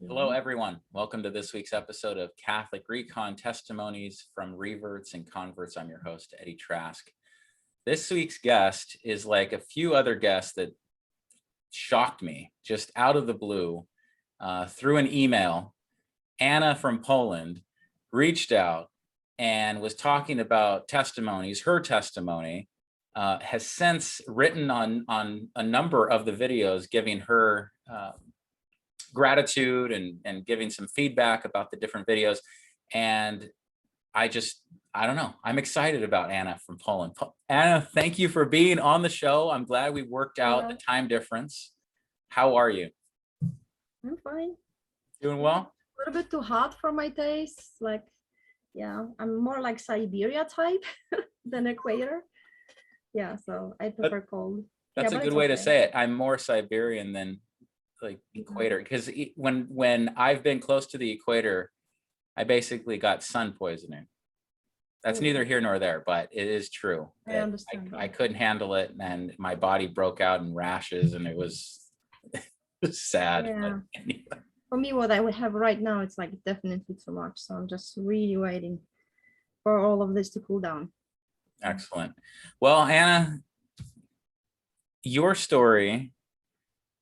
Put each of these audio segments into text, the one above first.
Hello, everyone. Welcome to this week's episode of Catholic Re.Con Testimonies from Reverts and Converts. I'm your host, Eddie Trask. This week's guest is like a few other guests that shocked me just out of the blue through an email. Anna from Poland reached out and was talking about testimonies. Her testimony has since written on a number of the videos, giving her gratitude and giving some feedback about the different videos. And I don't know, I'm excited about Anna from Poland. Anna, thank you for being on the show. I'm glad we worked out the time difference. How are you? I'm fine. Doing well? A little bit too hot for my taste. I'm more like Siberia type than equator. Yeah, so I prefer cold. That's a good way to say it. I'm more Siberian than like equator, because when I've been close to the equator, I basically got sun poisoning. That's neither here nor there, but it is true. I understand. I couldn't handle it, and my body broke out in rashes, and it was sad. Yeah. Anyway. For me, what I would have right now, it's like definitely too much. So I'm just really waiting for all of this to cool down. Excellent. Well, Anna, your story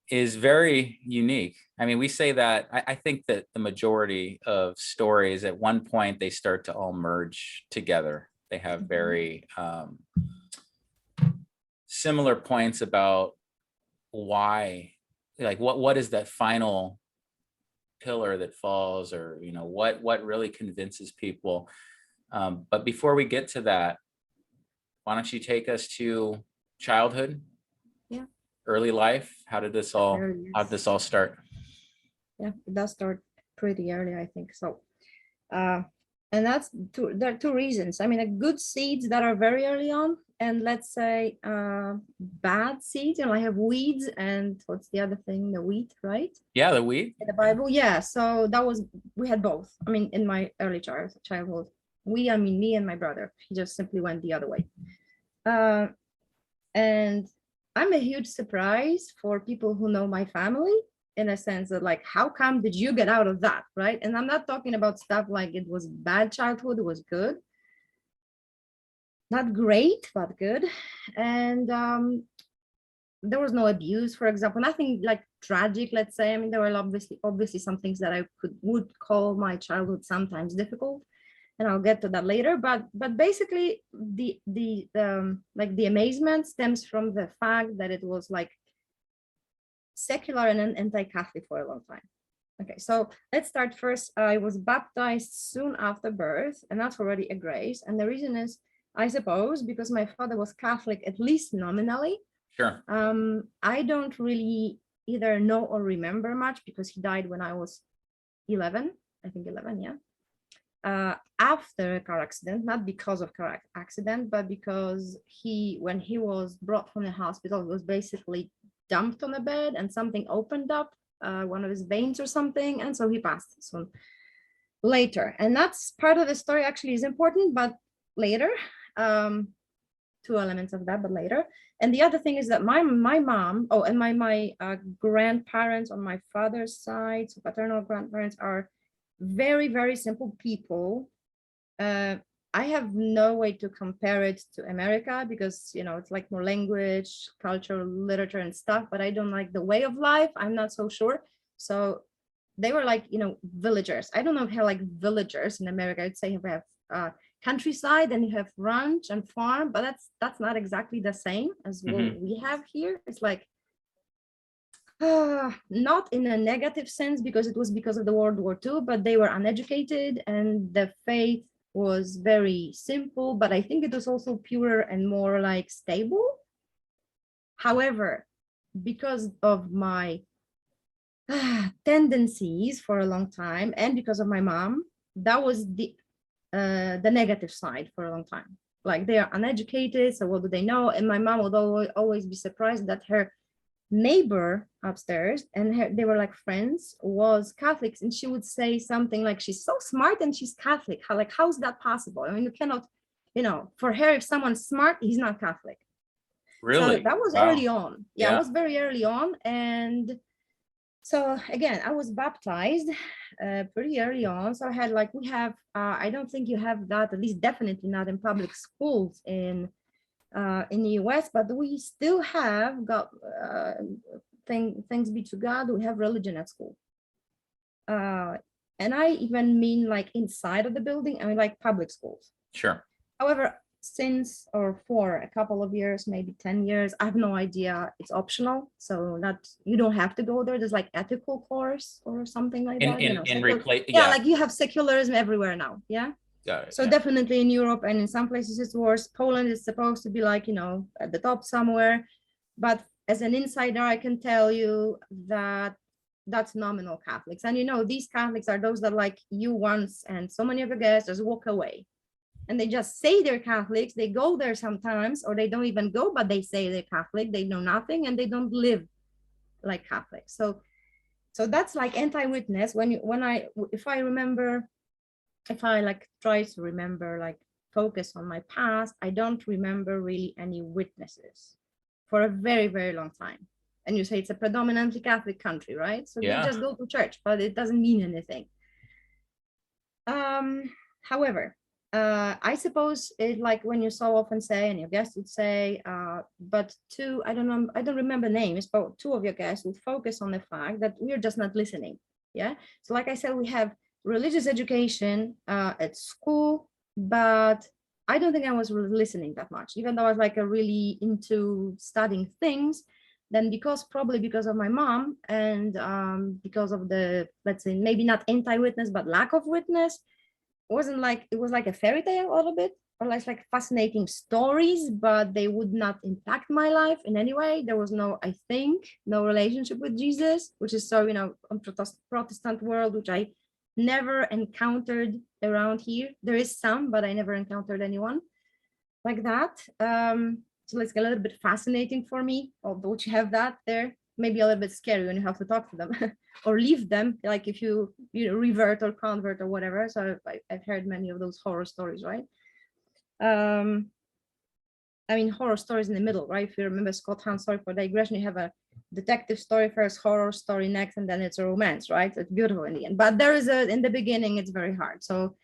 is very unique. I mean, we say that, I think that the majority of stories at one point, they start to all merge together. They have very similar points about why, like what is that final pillar that falls, or, you know, what really convinces people. But before we get to that, why don't you take us to childhood? Yeah. Early life. How did this all start? Yeah, it does start pretty early, I think. So and there are two reasons. I mean, good seeds that are very early on, and let's say bad seeds, I have weeds, and what's the other thing? The wheat, right? Yeah, the wheat in the Bible. Yeah, so we had both. I mean, in my early childhood, me and my brother. He just simply went the other way. And I'm a huge surprise for people who know my family, in a sense that, like, how come did you get out of that, right? And I'm not talking about stuff like it was bad childhood, it was good. Not great, but good. And there was no abuse, for example, nothing like tragic, let's say. I mean, there were obviously some things that I would call my childhood sometimes difficult, and I'll get to that later. But basically, the amazement stems from the fact that it was like secular and anti-Catholic for a long time. Okay, so let's start first. I was baptized soon after birth, and that's already a grace. And the reason is, I suppose, because my father was Catholic, at least nominally. Sure. I don't really either know or remember much, because he died when I was 11, I think 11, yeah. After a car accident, not because of car accident, but because when he was brought from the hospital, he was basically dumped on a bed, and something opened up one of his veins or something, and so he passed soon later. And that's part of the story actually is important, but later. Two elements of that, but later. And the other thing is that my mom, and my grandparents on my father's side, so paternal grandparents, are very, very simple people. I have no way to compare it to America, because, it's like more language, culture, literature and stuff, but I don't like the way of life. I'm not so sure. So they were like, villagers. I don't know how like villagers in America, I'd say we have countryside, and you have ranch and farm, but that's not exactly the same as what we have here. It's like not in a negative sense, because it was because of the World War II, but they were uneducated, and the faith was very simple, but I think it was also purer and more like stable. However, because of my tendencies for a long time, and because of my mom, that was the negative side for a long time. Like, they are uneducated, so what do they know? And my mom would always be surprised that her neighbor upstairs, and they were like friends, was Catholics, and she would say something like, she's so smart and she's Catholic. How's that possible? I mean, you cannot, for her, if someone's smart, he's not Catholic. Really? So that was early on. Yeah, it was very early on. And So again, I was baptized pretty early on. So I had like, we have, I don't think you have that, at least definitely not in public schools in the US, but we still have got, thanks be to God, we have religion at school. And I even mean like inside of the building, I mean like public schools. Sure. However, since or for a couple of years, maybe 10 years, I have no idea. It's optional. So not, you don't have to go there. There's like ethical course or something like that. In replace, yeah, like you have secularism everywhere now. Yeah. Got it, So yeah. definitely in Europe and in some places it's worse. Poland is supposed to be like, at the top somewhere. But as an insider, I can tell you that that's nominal Catholics. And these Catholics are those that like you once and so many of your guests just walk away. And they just say they're Catholics. They go there sometimes, or they don't even go, but they say they're Catholic. They know nothing, and they don't live like Catholics. So that's like anti-witness. If I like try to remember, like focus on my past, I don't remember really any witnesses for a very, very long time. And you say it's a predominantly Catholic country, right? So Yeah. they just go to church, but it doesn't mean anything. However, I suppose it like when you so often say, and your guests would say, but I don't remember names, but two of your guests would focus on the fact that we're just not listening. Yeah. So like I said, we have religious education at school, but I don't think I was really listening that much, even though I was like really into studying things. Then probably because of my mom and because of the, let's say, maybe not anti-witness, but lack of witness, it was like a fairy tale a little bit, or like fascinating stories, but they would not impact my life in any way. There was no relationship with Jesus, which is so, on Protestant world, which I never encountered around here. There is some, but I never encountered anyone like that. So it's a little bit fascinating for me, although you have that there. Maybe a little bit scary when you have to talk to them or leave them, like if you revert or convert or whatever. So I've heard many of those horror stories, right? I mean, horror stories in the middle, right? If you remember Scott Hahn's Story for Digression, you have a detective story first, horror story next, and then it's a romance, right? It's beautiful in the end. But there is in the beginning, it's very hard. So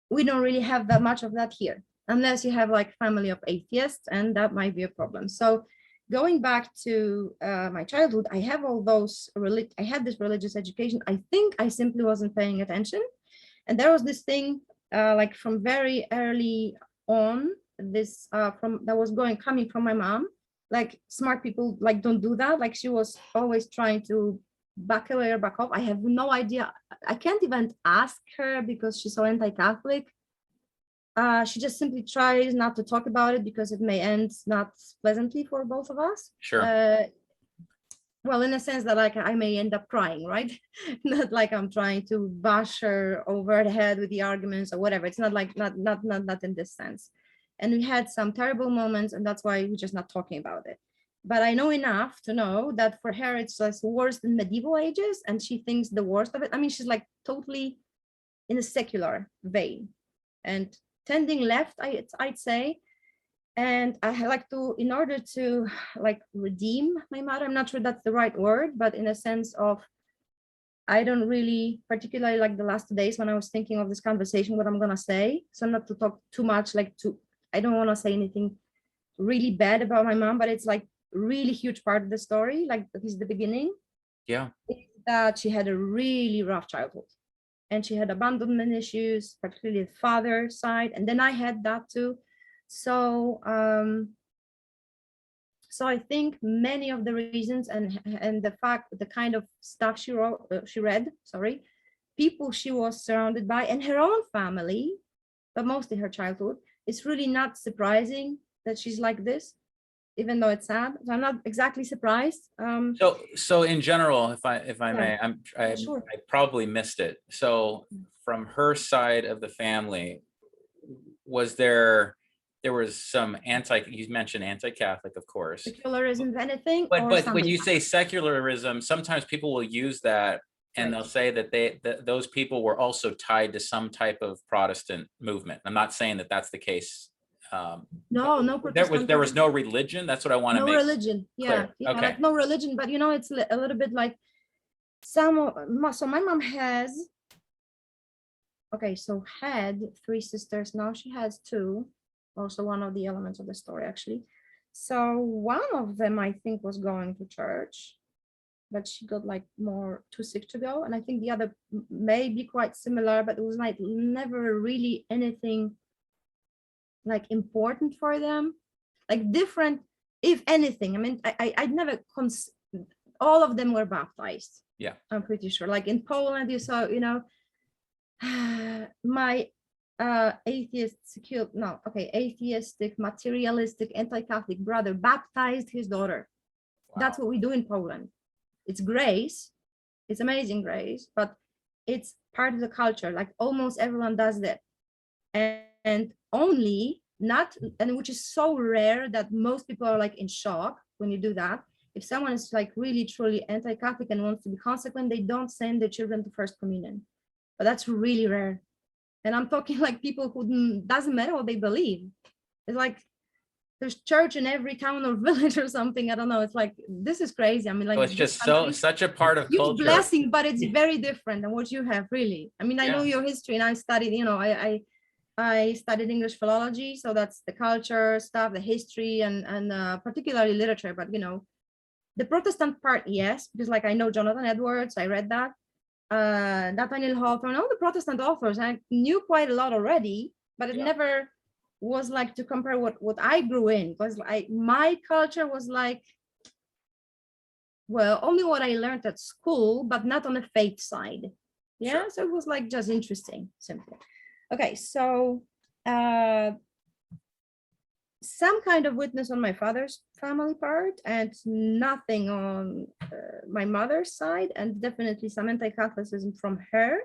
we don't really have that much of that here, unless you have like family of atheists, and that might be a problem. So going back to my childhood, I have all those, I had this religious education. I think I simply wasn't paying attention. And there was this thing like from very early on, this coming from my mom, like smart people like don't do that. Like she was always trying to back away or back off. I have no idea. I can't even ask her because she's so anti-Catholic. She just simply tries not to talk about it because it may end not pleasantly for both of us. Sure. Well, in a sense that like I may end up crying, right? Not like I'm trying to bash her over the head with the arguments or whatever. It's not like not in this sense. And we had some terrible moments, and that's why we're just not talking about it. But I know enough to know that for her it's just worse than medieval ages, and she thinks the worst of it. I mean, she's like totally in a secular vein and tending left, I'd say. And I like to, in order to like redeem my mother, I'm not sure that's the right word, but in a sense of, I don't really particularly like the last 2 days when I was thinking of this conversation, what I'm gonna say. So not to talk too much, I don't wanna say anything really bad about my mom, but it's like really huge part of the story, like at least the beginning. Yeah. That she had a really rough childhood. And she had abandonment issues, particularly the father side. And then I had that too. So, so I think many of the reasons and the fact, the kind of stuff she read, people she was surrounded by and her own family, but mostly her childhood, it's really not surprising that she's like this, even though it's sad. So I'm not exactly surprised. So in general, if I may, Sure. I probably missed it. So from her side of the family, there was some you mentioned anti-Catholic, of course. Secularism, anything. But when you say secularism, sometimes people will use that and they'll say that those people were also tied to some type of Protestant movement. I'm not saying that that's the case. No there was no religion. That's what I want to make religion. clear. Yeah, okay. like no religion, but it's a little bit like So my mom has, okay, so had 3 sisters. Now she has 2. Also one of the elements of the story, actually. So one of them, I think, was going to church, but she got like more too sick to go. And I think the other may be quite similar, but it was like never really anything like important for them, like different, if anything. I mean, I'd never, all of them were baptized. Yeah. I'm pretty sure. Like in Poland, you saw, you know, my atheistic, materialistic, anti-Catholic brother baptized his daughter. Wow. That's what we do in Poland. It's grace, it's amazing grace, but it's part of the culture. Like almost everyone does that, and only not, and which is so rare that most people are like in shock when you do that. If someone is like really truly anti-Catholic and wants to be consequent, they don't send their children to first communion. But that's really rare. And I'm talking like people who doesn't matter what they believe. It's like there's church in every town or village or something. I don't know. It's like, this is crazy. I mean, like, So it's just such a part of huge culture. blessing, but it's very different than what you have, really. I mean, I know your history, and I studied, you know, I studied English philology, so that's the culture stuff, the history, and particularly literature. But you know, the Protestant part, yes, because like I know Jonathan Edwards, I read that. Nathaniel Hawthorne, all the Protestant authors, I knew quite a lot already, but it never was like to compare what I grew in, because my culture was like, well, only what I learned at school, but not on the faith side. Yeah, so it was like just interesting, simple. Okay, so some kind of witness on my father's family part, and nothing on my mother's side, and definitely some anti-Catholicism from her.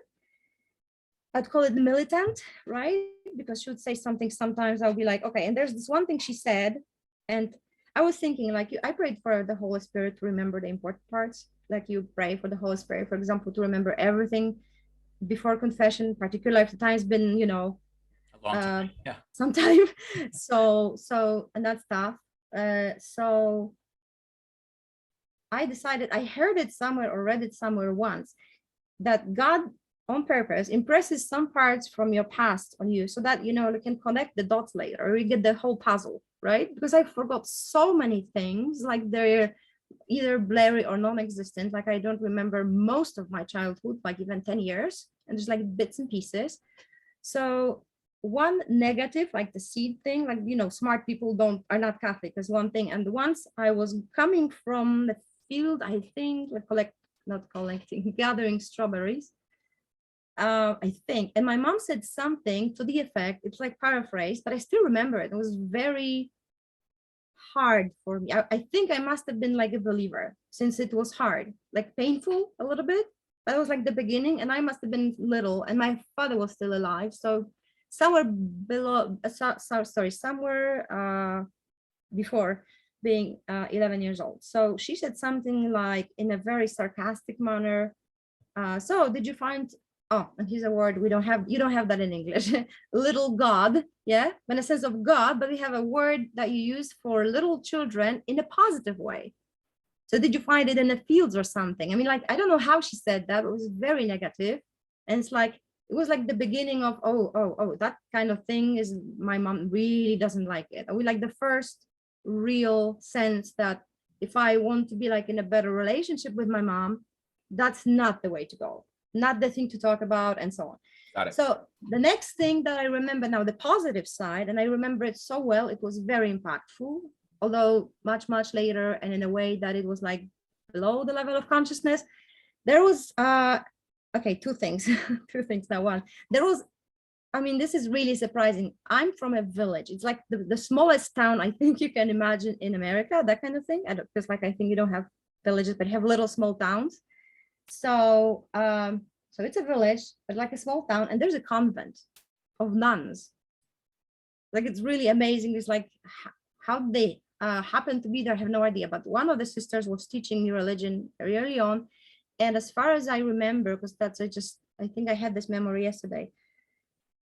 I'd call it militant, right? Because she would say something sometimes, I'll be like, okay, and there's this one thing she said, and I was thinking, like, I prayed for the Holy Spirit to remember the important parts. Like you pray for the Holy Spirit, for example, to remember everything before confession, particularly if the time's been, you know, a long time. Sometime. So and that's tough. So I decided, I heard it somewhere or read it somewhere once, that God on purpose impresses some parts from your past on you so that, you know, you can connect the dots later, or you get the whole puzzle, right? Because I forgot so many things, like they're either blurry or non-existent. Like I don't remember most of my childhood, like even 10 years, and there's like bits and pieces. So one negative, like the seed thing, like, you know, smart people are not Catholic, is one thing. And once I was coming from the field, I think, gathering strawberries, I think, and my mom said something to the effect, it's like paraphrase, but I still remember it. It was very hard for me. I think I must have been like a believer, since it was hard, like painful a little bit. That was like the beginning, and I must have been little, and my father was still alive. So somewhere below, somewhere before being 11 years old. So she said something like, in a very sarcastic manner, so did you find, oh, and here's a word you don't have that in English, little God, yeah, in a sense of God, but we have a word that you use for little children in a positive way. So did you find it in the fields or something? I mean, like, I don't know how she said that, but it was very negative. And it's like, it was like the beginning of, oh, that kind of thing is, my mom really doesn't like it. And we like the first real sense that if I want to be like in a better relationship with my mom, that's not the way to go, not the thing to talk about, and so on. Got it. So the next thing that I remember now, the positive side, and I remember it so well, it was very impactful, although much, much later, and in a way that it was like below the level of consciousness. There was, okay, two things, now. One, there was, I mean, this is really surprising. I'm from a village. It's like the smallest town I think you can imagine in America, that kind of thing. Because like, I think you don't have villages, but you have little small towns. So, so it's a village, but like a small town, and there's a convent of nuns. Like, it's really amazing. It's like how they happen to be there, I have no idea. But one of the sisters was teaching me religion very early on. And as far as I remember, because I think I had this memory yesterday.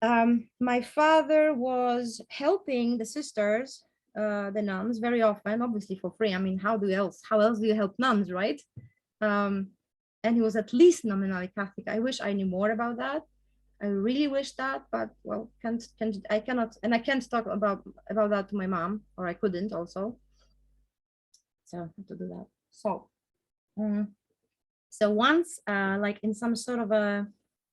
My father was helping the sisters, the nuns, very often, obviously for free. I mean, how else do you help nuns, right? and he was at least nominally Catholic. I wish I knew more about that. I really wish that, but well, I cannot, and I can't talk about that to my mom, or I couldn't also. So I have to do that. So, so once, like in some sort of a,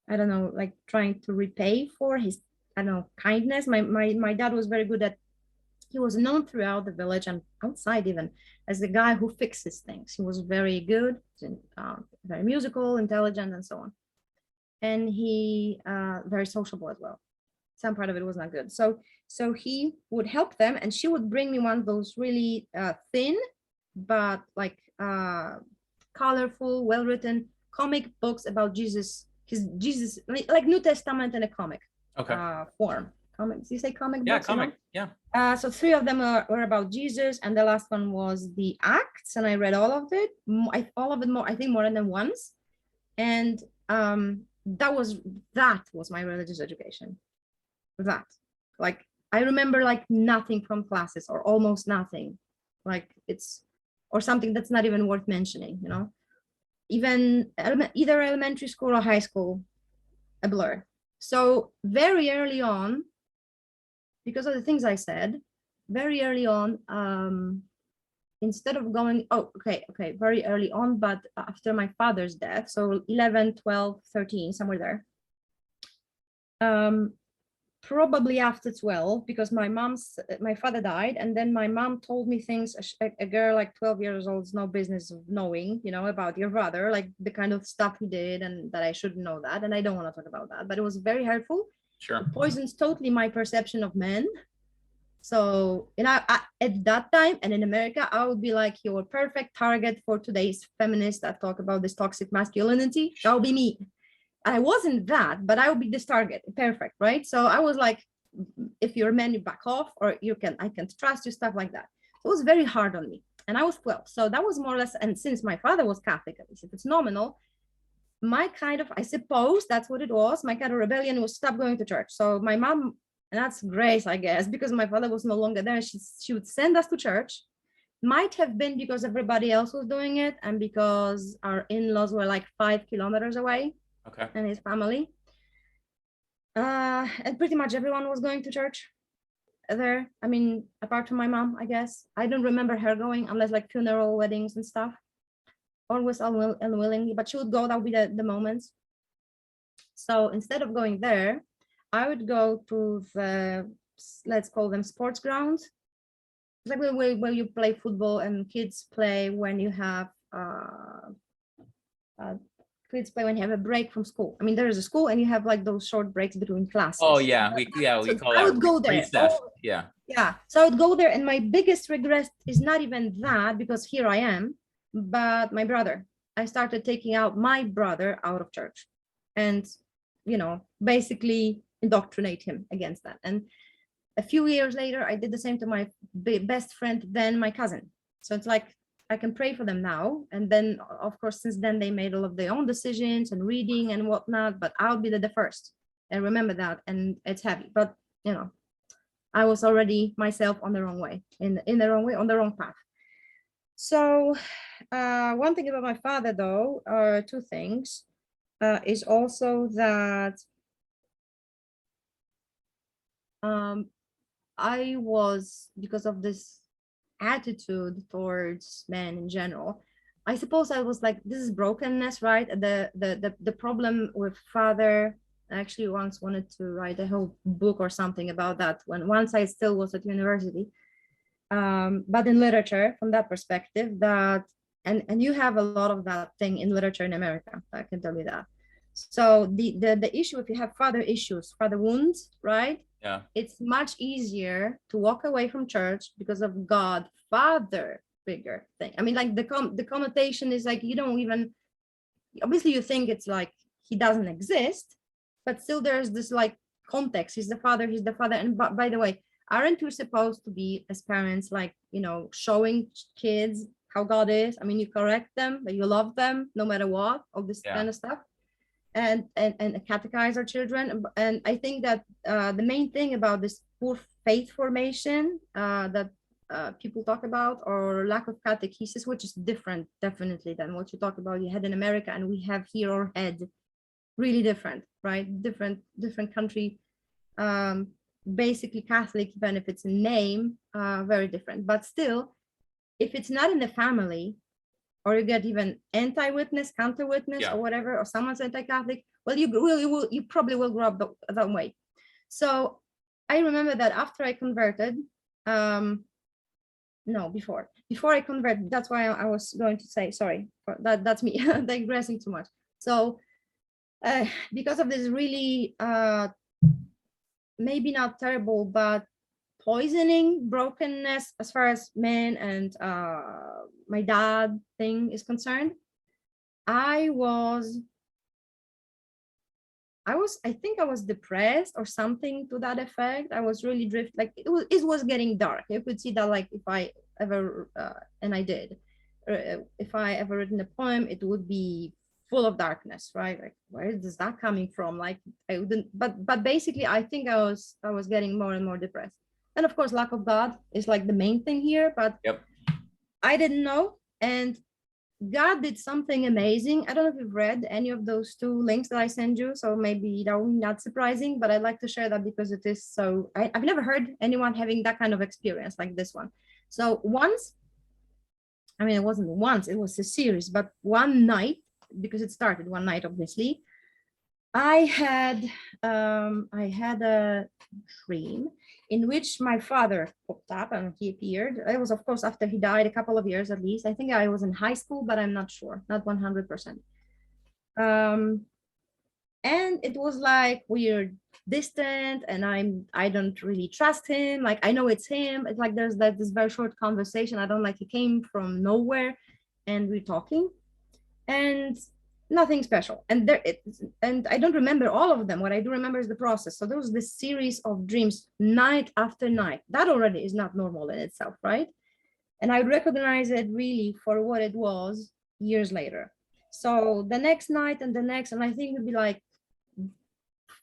I don't know, like trying to repay for his, I don't know, kindness. My dad was very good at. He was known throughout the village and outside even as the guy who fixes things. He was very good, very musical, intelligent, and so on. And he very sociable as well. Some part of it was not good. So he would help them, and she would bring me one of those really thin, but like colorful, well-written comic books about Jesus. His Jesus, like New Testament in a comic form. Comics. You say comic Yeah, books? comic. You know? Yeah. So 3 of them were about Jesus, and the last one was the Acts, and I read all of it. All of it more, I think, more than once. And that was my religious education. That, like, I remember like nothing from classes, or almost nothing. Like it's, or something that's not even worth mentioning. You know, even either elementary school or high school, a blur. So very early on, because of the things I said, very early on, instead of going, very early on, but after my father's death, so 11, 12, 13, somewhere there, probably after 12, because my father died, and then my mom told me things a girl like 12 years old is no business of knowing, you know, about your brother, like the kind of stuff he did, and that I shouldn't know that, and I don't want to talk about that, but it was very hurtful. Sure. It poisons totally my perception of men. So, you know, at that time and in America, I would be like your perfect target for today's feminists that talk about this toxic masculinity. That would be me. I wasn't that, but I would be this target. Perfect, right? So I was like, if you're a man, you back off, or I can trust you, stuff like that. So it was very hard on me. And I was 12. So that was more or less, and since my father was Catholic, at least if it's nominal, my kind of, I suppose that's what it was, my kind of rebellion was stop going to church. So my mom, and that's grace, I guess, because my father was no longer there, she would send us to church. Might have been because everybody else was doing it, and because our in-laws were like 5 kilometers away. Okay. And his family. And pretty much everyone was going to church there. I mean, apart from my mom, I guess. I don't remember her going unless like funeral, weddings and stuff. Always unwillingly, but she would go, that would be the moments. So instead of going there, I would go to the, let's call them sports grounds. It's like where you play football and kids play when you have kids play when you have a break from school. I mean, there is a school and you have like those short breaks between classes. Oh yeah, we so call I that would go there. recess. Yeah. Yeah. So I would go there, and my biggest regret is not even that, because here I am, but my brother. I started taking out my brother out of church, and you know, basically indoctrinate him against that. And a few years later, I did the same to my best friend, then my cousin. So it's like, I can pray for them now. And then, of course, since then, they made all of their own decisions and reading and whatnot, but I'll be the first. And remember that. And it's heavy. But, you know, I was already myself on the wrong way, in the wrong way, on the wrong path. So one thing about my father, though, or 2 things, is also that I was, because of this attitude towards men in general, I suppose I was like, this is brokenness, right? The problem with father, I actually once wanted to write a whole book or something about that once I still was at university, but in literature, from that perspective, that and you have a lot of that thing in literature in America, I can tell you that. So the issue, if you have father issues, father wounds, right? Yeah. It's much easier to walk away from church because of God, father figure thing. I mean, like the connotation is like, you don't even, obviously you think it's like he doesn't exist, but still there's this like context. He's the father. And by the way, aren't we supposed to be, as parents, like, you know, showing kids how God is? I mean, you correct them, but you love them no matter what, all this kind of stuff. And catechize our children. And I think that the main thing about this poor faith formation that people talk about, or lack of catechesis, which is different definitely than what you talk about you had in America and we have here or had. Really different, right? Different country. Basically Catholic benefits in name, very different. But still, if it's not in the family, or you get even anti-witness, counter-witness, or whatever, or someone's anti-Catholic, well, you probably will grow up that way. So I remember that after I converted, no, before I converted, that's why I was going to say, sorry, that's me digressing too much. So because of this really, maybe not terrible, but poisoning, brokenness as far as men and my dad thing is concerned, I think I was depressed or something to that effect. I was really like it was getting dark. You could see that, like, if I ever and I did, if I ever written a poem, it would be full of darkness, right? Like, where is that coming from? Like, I wouldn't, but basically I think I was getting more and more depressed. And of course, lack of God is like the main thing here, but I didn't know. And God did something amazing. I don't know if you've read any of those 2 links that I send you, so maybe that will be not surprising, but I'd like to share that because it is so, I've never heard anyone having that kind of experience like this one. So once, I mean, it wasn't once, it was a series, but one night, because it started one night, obviously, I had a dream in which my father popped up and he appeared. It was, of course, after he died, a couple of years at least. I think I was in high school, but I'm not sure, not 100%. And it was like weird, distant, and I don't really trust him. Like, I know it's him. It's like there's this very short conversation. I don't, like, he came from nowhere and we're talking. And nothing special. And I don't remember all of them. What I do remember is the process. So there was this series of dreams night after night. That already is not normal in itself, right? And I recognize it really for what it was years later. So the next night and the next, and I think it would be like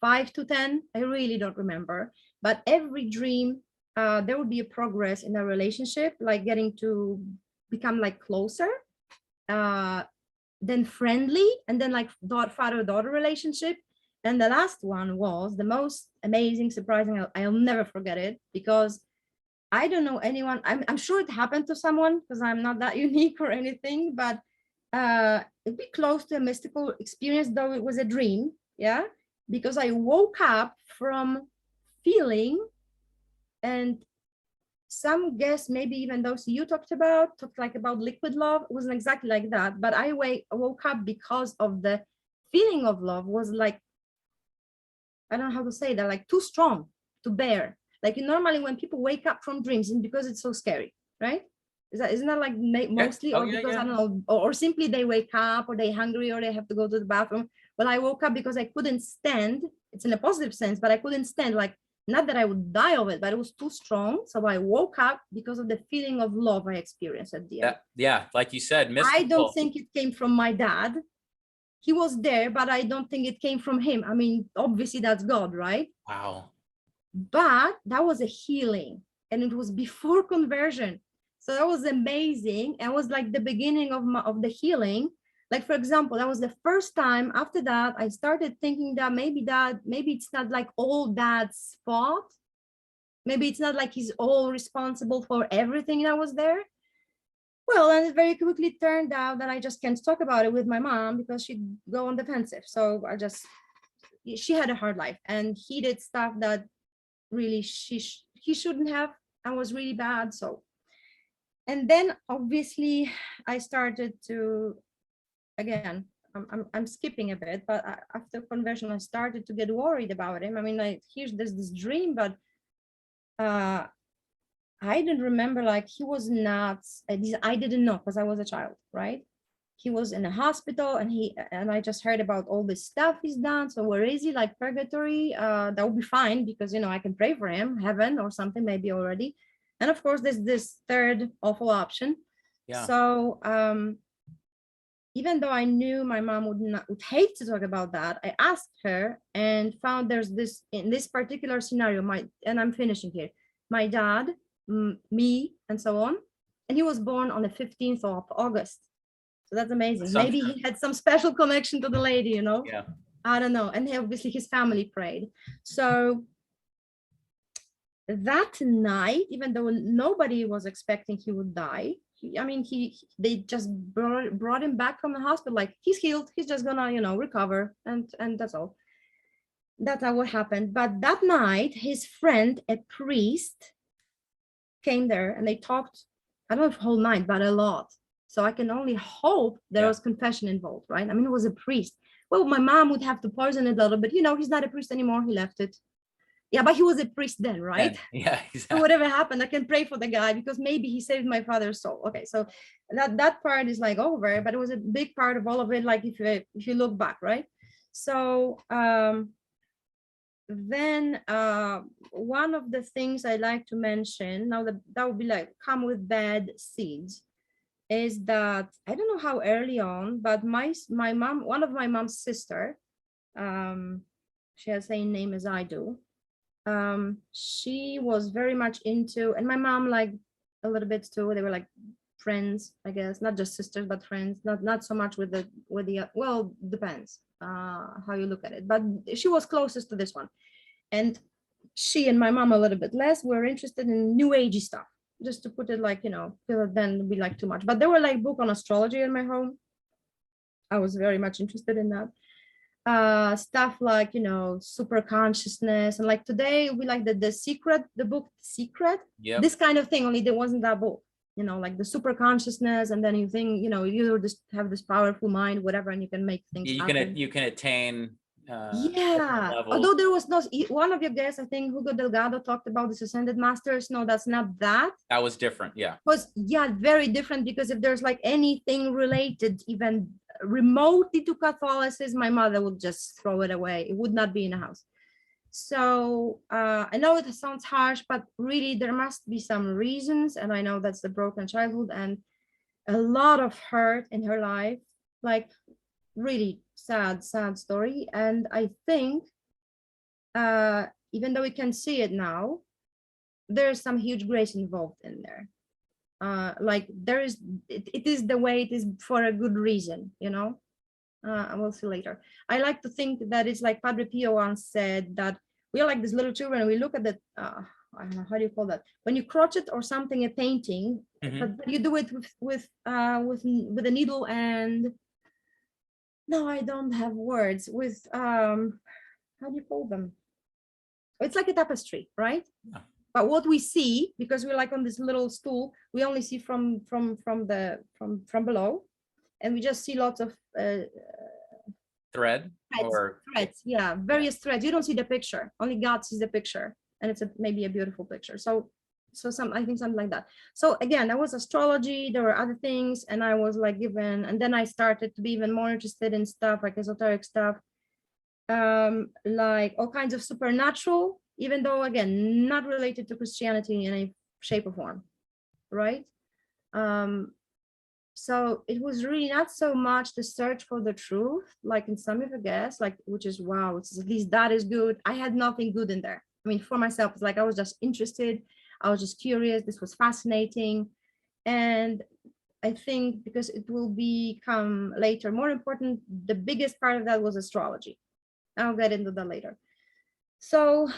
5 to 10. I really don't remember. But every dream, there would be a progress in a relationship, like getting to become like closer. Then friendly, and then like father-daughter relationship. And the last one was the most amazing, surprising. I'll never forget it, because I don't know anyone. I'm sure it happened to someone, because I'm not that unique or anything, but it'd be close to a mystical experience, though it was a dream. Yeah, because I woke up from feeling, and some guess maybe even those you talked like about liquid love. It wasn't exactly like that, but I woke up because of the feeling of love was like, I don't know how to say that, like too strong to bear. Like, normally when people wake up from dreams, and because it's so scary, right? Isn't that like mostly, or because I don't know, or simply they wake up, or they're hungry, or they have to go to the bathroom. Well, I woke up because I couldn't stand. It's in a positive sense, but I couldn't stand, like, not that I would die of it, but it was too strong. So I woke up because of the feeling of love I experienced at the end. Yeah, like you said, mystical. I don't think it came from my dad. He was there, but I don't think it came from him. I mean, obviously that's God, right? Wow. But that was a healing, and it was before conversion. So that was amazing. It was like the beginning of the healing. Like, for example, that was the first time after that I started thinking that maybe it's not like all Dad's fault. Maybe it's not like he's all responsible for everything that was there. Well, and it very quickly turned out that I just can't talk about it with my mom, because she'd go on defensive. So she had a hard life, and he did stuff that really he shouldn't have, and was really bad. So, and then obviously I started to, again, I'm skipping a bit, but after conversion I started to get worried about him. I mean, there's this dream, but I didn't remember, like, he was not, I didn't know, because I was a child, right? He was in a hospital, and I just heard about all this stuff he's done. So where is he? Like purgatory? That would be fine, because, I can pray for him, heaven or something, maybe already. And of course, there's this third awful option. Yeah. So even though I knew my mom would hate to talk about that, I asked her and found there's this, in this particular scenario, and I'm finishing here, my dad, me and so on. And he was born on the 15th of August. So that's amazing. Maybe he had some special connection to the lady, you know? Yeah. I don't know. And obviously his family prayed. So that night, even though nobody was expecting he would die, they just brought him back from the hospital, like he's healed, he's just gonna, you know, recover, and that's all. That's not what happened. But that night, his friend, a priest, came there and they talked, I don't know if whole night, but a lot. So I can only hope there was confession involved, right? I mean, it was a priest. Well, my mom would have to poison it a little bit. You know, he's not a priest anymore. He left it. Yeah, but he was a priest then, right? Yeah, exactly. So whatever happened, I can pray for the guy because maybe he saved my father's soul. Okay, so that part is like over, but it was a big part of all of it. Like if you look back, right? So then one of the things I like to mention now, that would be like come with bad seeds, is that I don't know how early on, but my mom, one of my mom's sister, she has the same name as I do. She was very much into, and my mom like a little bit too. They were like friends, I guess, not just sisters, but friends. Not so much with the well, depends how you look at it. But she was closest to this one, and she and my mom a little bit less were interested in new agey stuff. Just to put it like, you know, then we like too much. But there were like book on astrology in my home. I was very much interested in that. Stuff like, you know, super consciousness, and like today we like the secret, the book Secret. Yep. This kind of thing, only there wasn't that book, you know, like the super consciousness, and then you think, you know, you just have this powerful mind, whatever, and you can make things happen. You can attain yeah, although there was no, one of your guests, I think Hugo Delgado, talked about this ascended masters. No, that's not that. That was different. Yeah, was very different, because if there's like anything related even remotely to Catholicism, my mother would just throw it away. It would not be in the house. So I know it sounds harsh, but really there must be some reasons, and I know that's the broken childhood and a lot of hurt in her life, like really sad story. And I think even though we can see it now, there's some huge grace involved in there. Like there is, it is the way it is for a good reason, you know. And we'll see later. I like to think that it's like Padre Pio once said, that we are like these little children, and we look at the I don't know, how do you call that, when you crochet or something, a painting, but you do it with a needle and, no, I don't have words, with how do you call them? It's like a tapestry, right? Yeah. But what we see, because we're like on this little stool, we only see from below, and we just see lots of threads, yeah, various threads. You don't see the picture, only God sees the picture, and it's maybe a beautiful picture. So I think something like that. So again, that was astrology. There were other things, and I was like given, and then I started to be even more interested in stuff like esoteric stuff, like all kinds of supernatural, even though again not related to Christianity in any shape or form, right? So it was really not so much the search for the truth, like in some of the guests, like, which is wow, it's at least that is good. I had nothing good in there. I mean, for myself, it's like I was just interested. I was just curious. This was fascinating. And I think because it will become later more important, the biggest part of that was astrology. I'll get into that later. So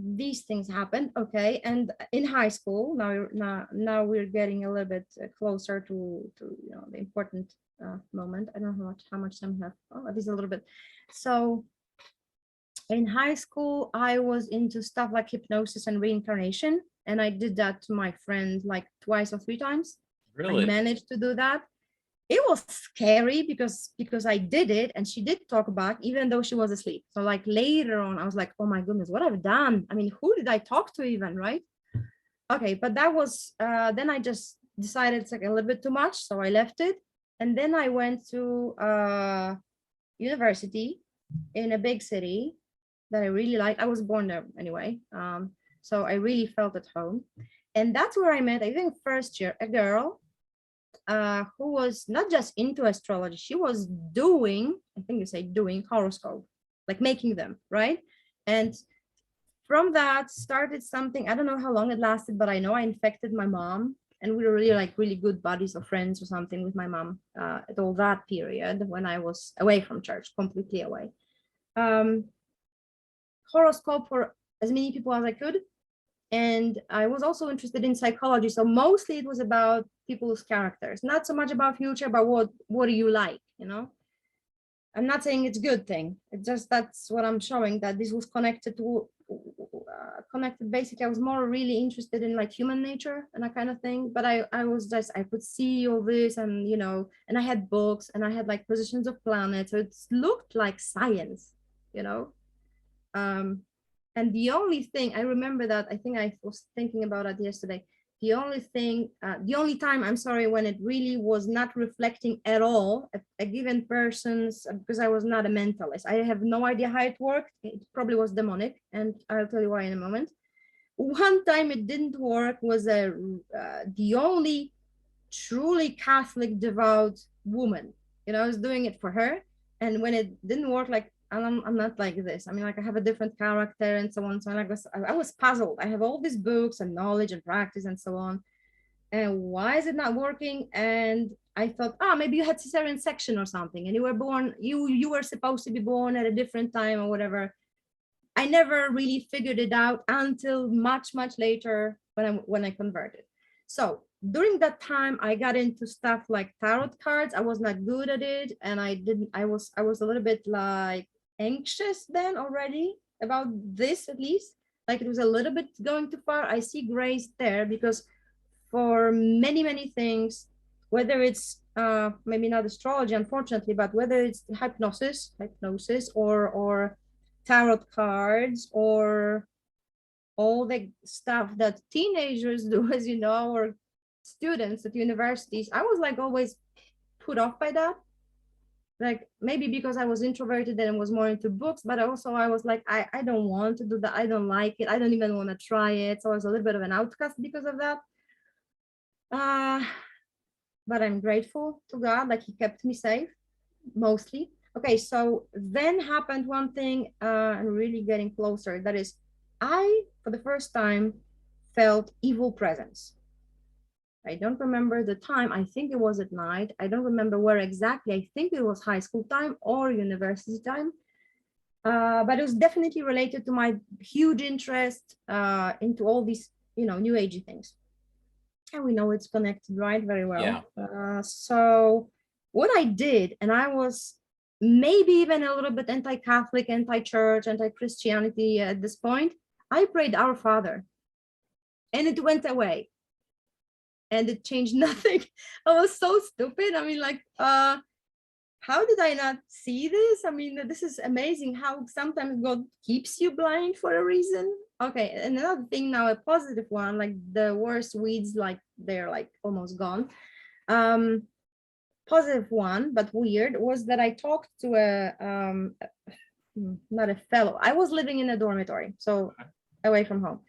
these things happened, okay. And in high school, now we're getting a little bit closer to you know, the important moment. I don't know how much time we have. Oh, at least a little bit. So in high school, I was into stuff like hypnosis and reincarnation, and I did that to my friend like twice or 3 times. Really? I managed to do that. It was scary because I did it, and she did talk back even though she was asleep. So like later on, I was like, oh my goodness, what I've done. I mean, who did I talk to even, right? Okay, but that was, then I just decided it's like a little bit too much. So I left it. And then I went to university in a big city that I really liked. I was born there anyway. So I really felt at home. And that's where I met, I think first year, a girl who was not just into astrology, she was doing, I think you say doing horoscope, like making them, right? And from that started something. I don't know how long it lasted, but I know I infected my mom, and we were really like really good buddies or friends or something with my mom at all that period when I was away from church, completely away. Horoscope for as many people as I could. And I was also interested in psychology. So mostly it was about people's characters, not so much about future, but what do you like, you know? I'm not saying it's a good thing. It's just that's what I'm showing, that this was connected to connected. Basically, I was more really interested in like human nature and that kind of thing. But I was just, I could see all this, and you know, and I had books and I had like positions of planets. So it looked like science, you know. And the only thing I remember, that I think I was thinking about it yesterday, the only thing, the only time, I'm sorry, when it really was not reflecting at all a given person's, because I was not a mentalist. I have no idea how it worked. It probably was demonic, and I'll tell you why in a moment. One time it didn't work was the only truly Catholic devout woman. You know, I was doing it for her, and when it didn't work, like I'm not like this. I mean, like I have a different character and so on. So I was puzzled. I have all these books and knowledge and practice and so on. And why is it not working? And I thought, maybe you had cesarean section or something, and you were born, you were supposed to be born at a different time or whatever. I never really figured it out until much later when I converted. So during that time, I got into stuff like tarot cards. I was not good at it, and I was a little bit like anxious then already about this, at least. Like it was a little bit going too far. I see grace there, because for many things, whether it's maybe not astrology, unfortunately, but whether it's hypnosis or tarot cards, or all the stuff that teenagers do, as you know, or students at universities, I was like always put off by that. Like maybe because I was introverted and was more into books, but also I was like, I don't want to do that. I don't like it. I don't even want to try it. So I was a little bit of an outcast because of that. But I'm grateful to God, like he kept me safe, mostly. Okay, so then happened one thing, and really getting closer. That is, I, for the first time, felt evil presence. I don't remember the time. I think it was at night. I don't remember where exactly. I think it was high school time or university time. But it was definitely related to my huge interest into all these, you know, new agey things. And we know it's connected, right? Very well. Yeah. So what I did, and I was maybe even a little bit anti-Catholic, anti-church, anti-Christianity at this point, I prayed Our Father, and it went away. And it changed nothing. I was so stupid. I mean, like, how did I not see this? I mean, this is amazing how sometimes God keeps you blind for a reason. Okay, and another thing now, a positive one, like the worst weeds, like they're like almost gone. Positive one, but weird, was that I talked to not a fellow. I was living in a dormitory, so away from home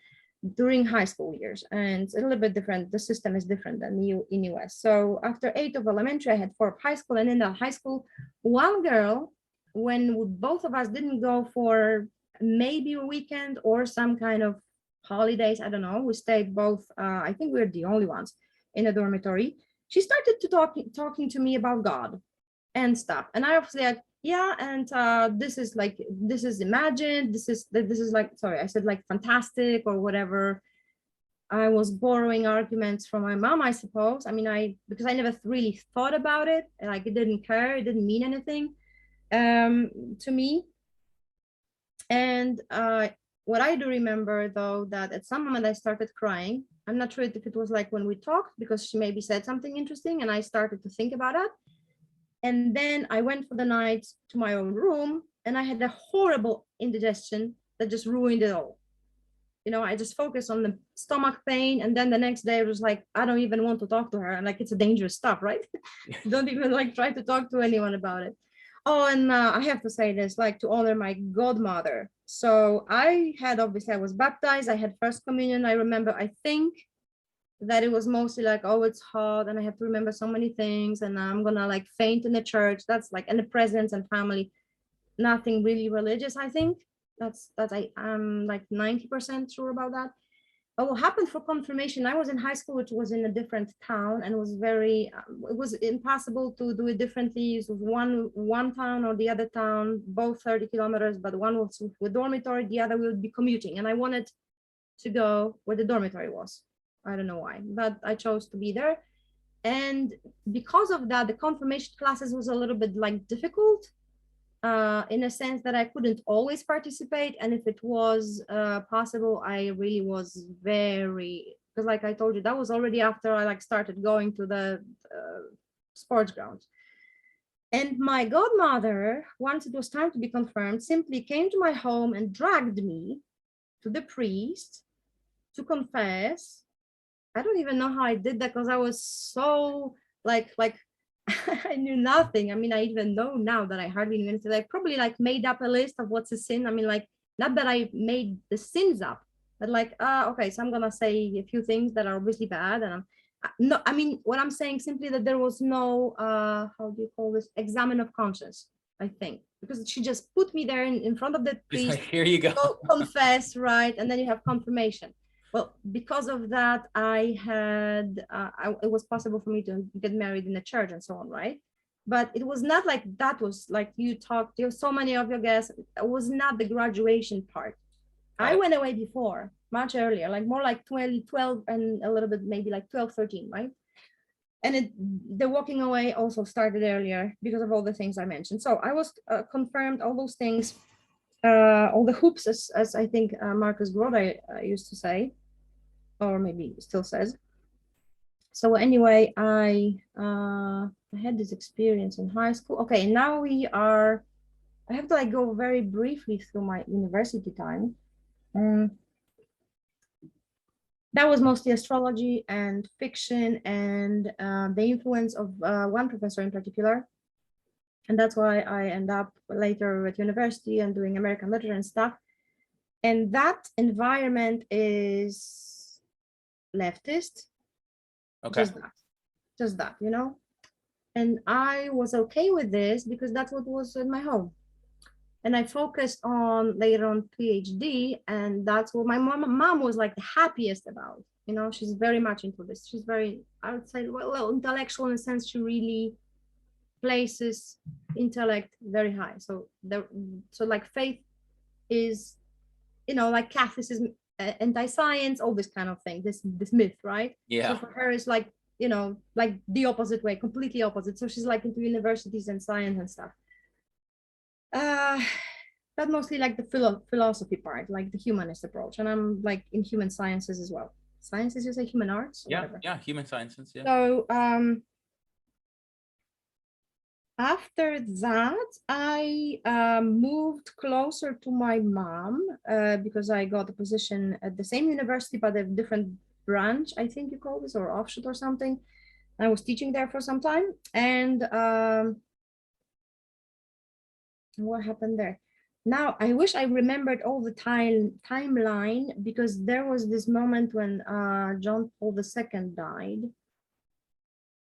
during high school years, and it's a little bit different. The system is different than in US. So after 8 of elementary, I had 4 of high school, and in that high school, one girl, when both of us didn't go for maybe a weekend or some kind of holidays, I don't know, we stayed both, I think we were the only ones in a dormitory. She started to talking to me about God and stuff, and I obviously like, yeah, and this is imagined, this is like, sorry, I said like fantastic or whatever. I was borrowing arguments from my mom, I suppose. I mean, because I never really thought about it, like it didn't care, it didn't mean anything to me. And what I do remember, though, that at some moment I started crying. I'm not sure if it was like when we talked, because she maybe said something interesting and I started to think about it. And then I went for the night to my own room, and I had a horrible indigestion that just ruined it all. You know, I just focused on the stomach pain, and then the next day it was like, I don't even want to talk to her. And like, it's a dangerous stuff, right? Don't even like try to talk to anyone about it. Oh, and I have to say this, like to honor my godmother. So obviously I was baptized, I had first communion. I remember, I think that it was mostly like, oh, it's hot and I have to remember so many things and I'm gonna like faint in the church. That's like, and the presence and family, nothing really religious, I think. I'm like 90% sure about that. But what happened for confirmation, I was in high school, which was in a different town, and was very, it was impossible to do it differently. It was one town or the other town, both 30 kilometers, but one was with dormitory, the other would be commuting. And I wanted to go where the dormitory was. I don't know why, but I chose to be there. And because of that, the confirmation classes was a little bit like difficult, in a sense that I couldn't always participate. And if it was possible, I really was very, because like I told you, that was already after I like started going to the sports grounds. And my godmother, once it was time to be confirmed, simply came to my home and dragged me to the priest to confess. I don't even know how I did that, because I was so like I knew nothing. I mean, I even know now that I hardly knew anything. I probably like made up a list of what's a sin. I mean, like, not that I made the sins up, but like, okay, so I'm gonna say a few things that are obviously bad. And no, I mean, what I'm saying simply that there was no, how do you call this, examen of conscience, I think, because she just put me there in front of the priest. Here you go. Confess, right? And then you have confirmation. Well, because of that, I had, it was possible for me to get married in a church and so on, right? But it was not like that was like you talked, there so many of your guests, it was not the graduation part. I went away before, much earlier, like more like 12 and a little bit, maybe like 12, 13, right? And the walking away also started earlier because of all the things I mentioned. So I was confirmed, all those things, all the hoops, as I think Marcus Grode used to say, or maybe still says. So anyway, I had this experience in high school. Okay, now I have to like go very briefly through my university time. That was mostly astrology and fiction, and the influence of one professor in particular. And that's why I end up later at university and doing American literature and stuff. And that environment is leftist. Okay. Just that, you know. And I was okay with this because that's what was in my home. And I focused on later on PhD, and that's what my mom was like the happiest about. You know, she's very much into this. She's very, I would say, well, intellectual in the sense she really places intellect very high. So like faith is, you know, like Catholicism, anti-science, all this kind of thing, this myth, right? Yeah. So for her it's like, you know, like the opposite way, completely opposite. So she's like into universities and science and stuff. But mostly like the philosophy part, like the humanist approach. And I'm like in human sciences as well. Sciences, you say human arts? Yeah, whatever. Yeah, human sciences. Yeah. So after that, I moved closer to my mom because I got a position at the same university, but a different branch, I think you call this, or offshoot or something. I was teaching there for some time. And what happened there? Now, I wish I remembered all the timeline, because there was this moment when John Paul II died.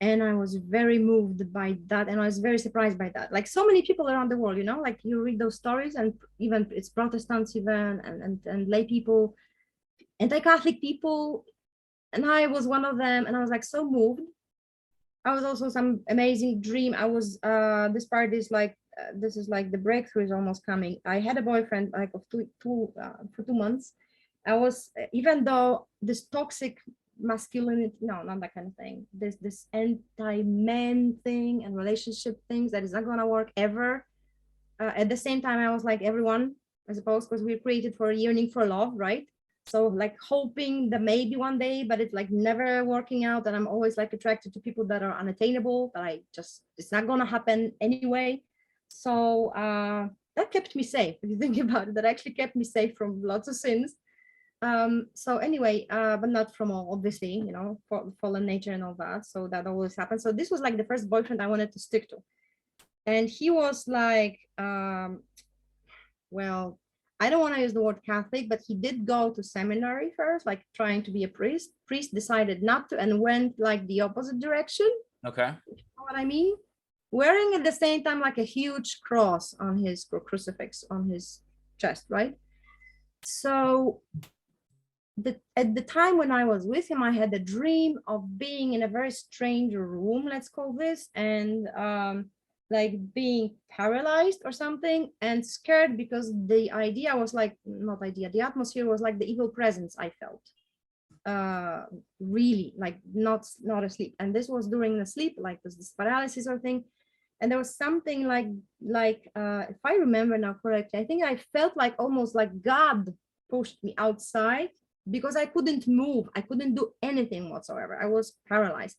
And I was very moved by that, and I was very surprised by that. Like so many people around the world, you know, like you read those stories, and even it's Protestants, even and lay people, anti-Catholic people, and I was one of them, and I was like so moved. I was also some amazing dream. I was this part is like this is like the breakthrough is almost coming. I had a boyfriend like of for 2 months. I was, even though this toxic masculinity, no, not that kind of thing, there's this anti-man thing and relationship things that is not gonna work ever. At the same time, I was like everyone, I suppose, because we're created for yearning for love, right? So like hoping that maybe one day, but it's like never working out. And I'm always like attracted to people that are unattainable, that I just, it's not gonna happen anyway. So that kept me safe. If you think about it, that actually kept me safe from lots of sins. So anyway, but not from all, obviously, you know, fallen nature and all that. So that always happens. So this was like the first boyfriend I wanted to stick to. And he was like, well, I don't want to use the word Catholic, but he did go to seminary first, like trying to be a priest. Priest decided not to and went like the opposite direction. Okay. You know what I mean? Wearing at the same time like a huge cross on his crucifix on his chest, right? So at the time when I was with him, I had a dream of being in a very strange room, let's call this, and like being paralyzed or something, and scared because the idea was like, not idea, the atmosphere was like the evil presence I felt. Really, like not asleep. And this was during the sleep, like this paralysis or thing. And there was something like if I remember now correctly, I think I felt like almost like God pushed me outside because I couldn't move. I couldn't do anything whatsoever. I was paralyzed.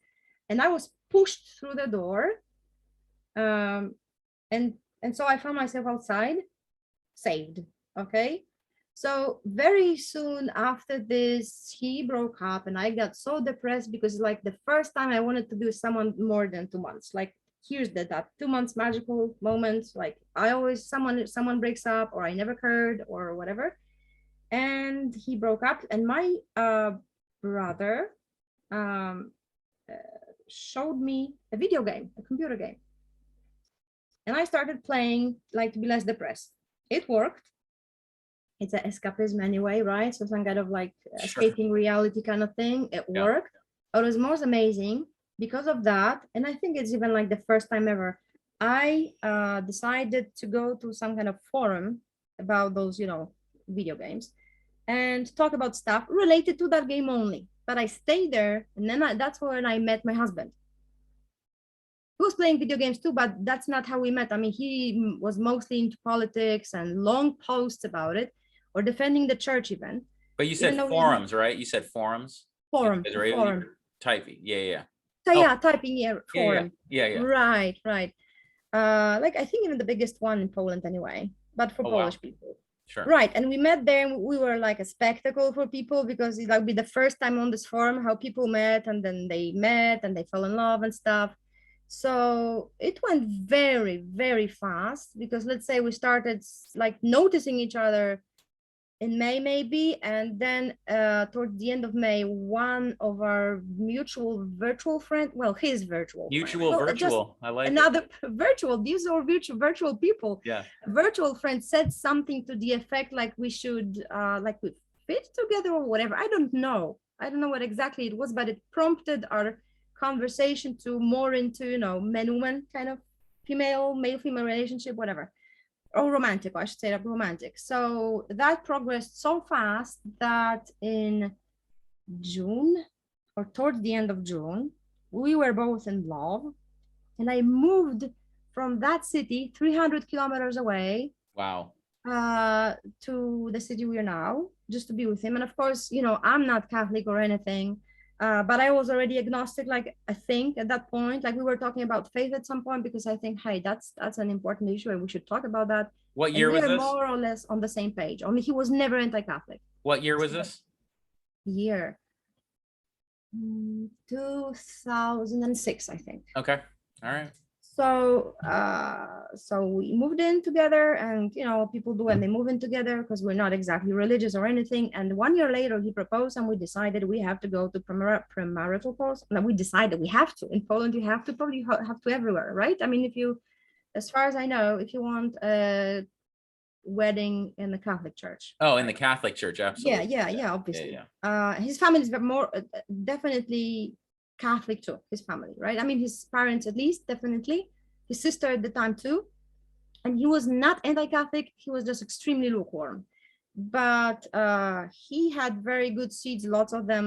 And I was pushed through the door. And so I found myself outside, saved. Okay. So very soon after this, he broke up and I got so depressed because like the first time I wanted to be with someone more than 2 months. Like here's that 2 months magical moment. Like I always, someone breaks up or I never heard or whatever. And he broke up and my brother showed me a video game, a computer game. And I started playing like to be less depressed. It worked. It's an escapism anyway, right? So some kind of like escaping reality kind of thing. It worked. It was most amazing because of that. And I think it's even like the first time ever I decided to go to some kind of forum about those, video games and talk about stuff related to that game only. But I stayed there, and then that's when I met my husband. He was playing video games too, but that's not how we met. I mean, he was mostly into politics and long posts about it, or defending the church even. But you said forums, right? You said forums. Forum. Typing. Yeah. So yeah, typing, yeah, forum. Yeah. Right. Like I think even the biggest one in Poland anyway, but for Polish people. Sure. Right. And we met there and we were like a spectacle for people because it would be the first time on this forum how people met, and then they met and they fell in love and stuff. So it went very, very fast because let's say we started like noticing each other in May maybe, and then towards the end of May, one of our mutual virtual friend, well, his virtual virtual, I like another virtual, these are virtual people. Yeah. A virtual friend said something to the effect like we should like we fit together or whatever. I don't know what exactly it was, but it prompted our conversation to more into man-woman kind of male-female relationship, whatever. Or romantic, I should say, romantic. So that progressed so fast that in June or towards the end of June, we were both in love. And I moved from that city 300 kilometers away. Wow. To the city we are now, just to be with him. And of course, I'm not Catholic or anything. But I was already agnostic, like I think at that point, like we were talking about faith at some point, because I think, hey, that's an important issue and we should talk about that. What year was this? We are more or less on the same page, only he was never anti-Catholic. What year was this? Year 2006, I think. Okay. All right. So we moved in together, and people do when they move in together because we're not exactly religious or anything. And 1 year later he proposed and we decided we have to go to premarital course. No, we decided we have to. In Poland you have to, probably have to everywhere, right? I mean, as far as I know, if you want a wedding in the Catholic Church. Oh, in the Catholic Church, absolutely. Yeah, obviously. His family is more definitely Catholic too, his family, right? I mean, his parents at least, definitely. His sister at the time too. And he was not anti-Catholic, he was just extremely lukewarm. But he had very good seeds, lots of them.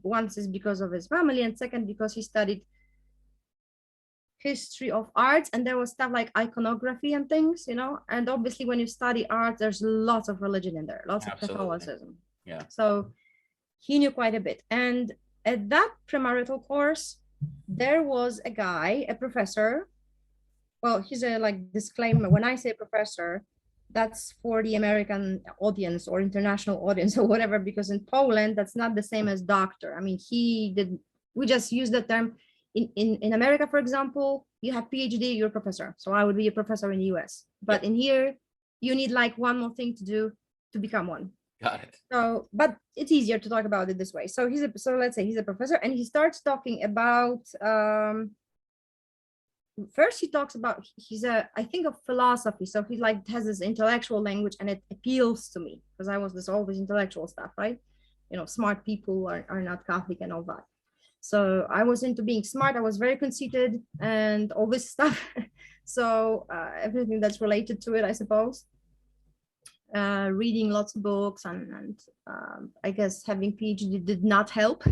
Once is because of his family, and second because he studied history of arts, and there was stuff like iconography and things, and obviously when you study art, there's lots of religion in there, lots of Catholicism. Yeah. So he knew quite a bit. And at that premarital course, there was a guy, a professor. Well, he's a disclaimer. When I say professor, that's for the American audience or international audience or whatever, because in Poland, that's not the same as doctor. I mean, we just use the term. In America, for example, you have PhD, you're a professor. So I would be a professor in the US. But in here, you need one more thing to do to become one. Got it. So, but it's easier to talk about it this way. So let's say he's a professor, and he starts talking about first he talks about, he's I think of philosophy, so he like has this intellectual language, and it appeals to me because I was this all this intellectual stuff, right? Smart people are not Catholic and all that. So I was into being smart. I was very conceited and all this stuff. So everything that's related to it, I suppose. Reading lots of books and I guess having PhD did not help.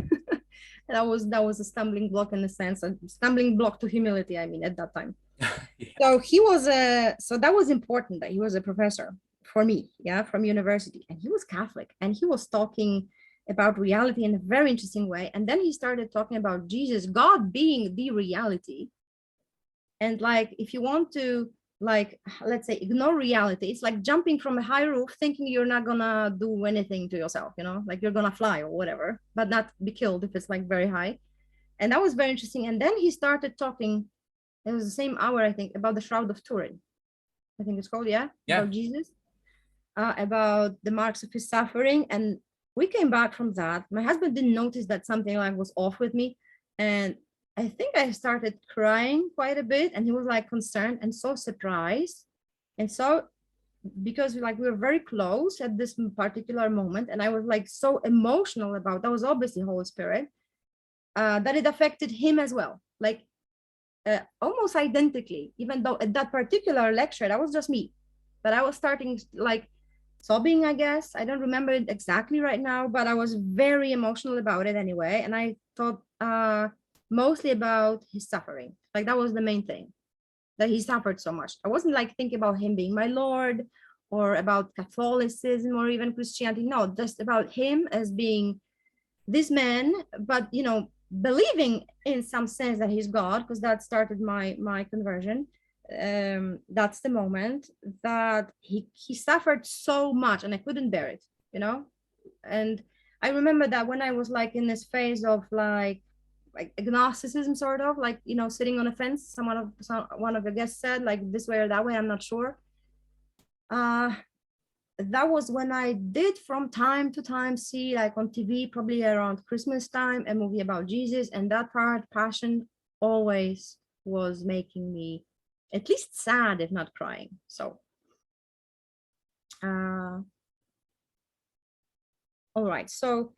That was a stumbling block in a sense, a stumbling block to humility, I mean, at that time. Yeah. So he was so that was important that he was a professor for me, yeah, from university, and he was Catholic, and he was talking about reality in a very interesting way. And then he started talking about Jesus, God being the reality. And like, if you want to, like, let's say, ignore reality, it's like jumping from a high roof thinking you're not gonna do anything to yourself, like you're gonna fly or whatever, but not be killed if it's like very high. And that was very interesting. And then he started talking, it was the same hour, I think, about the Shroud of Turin, I think it's called, yeah. About Jesus, about the marks of his suffering. And we came back from that. My husband didn't notice that something like was off with me, and I think I started crying quite a bit, and he was like concerned and so surprised. And so, because we were very close at this particular moment, and I was like so emotional about, that was obviously Holy Spirit, that it affected him as well, like almost identically, even though at that particular lecture, that was just me, but I was starting like sobbing, I guess. I don't remember it exactly right now, but I was very emotional about it anyway. And I thought, mostly about his suffering. Like that was the main thing, that he suffered so much. I wasn't like thinking about him being my Lord or about Catholicism or even Christianity. No, just about him as being this man, but believing in some sense that he's God, because that started my conversion. That's the moment that he suffered so much, and I couldn't bear it, And I remember that when I was like in this phase of like agnosticism, sort of like sitting on a fence, one of the guests said like this way or that way, I'm not sure. That was when I did from time to time see like on TV, probably around Christmas time, a movie about Jesus, and that part, Passion, always was making me at least sad, if not crying. So all right, so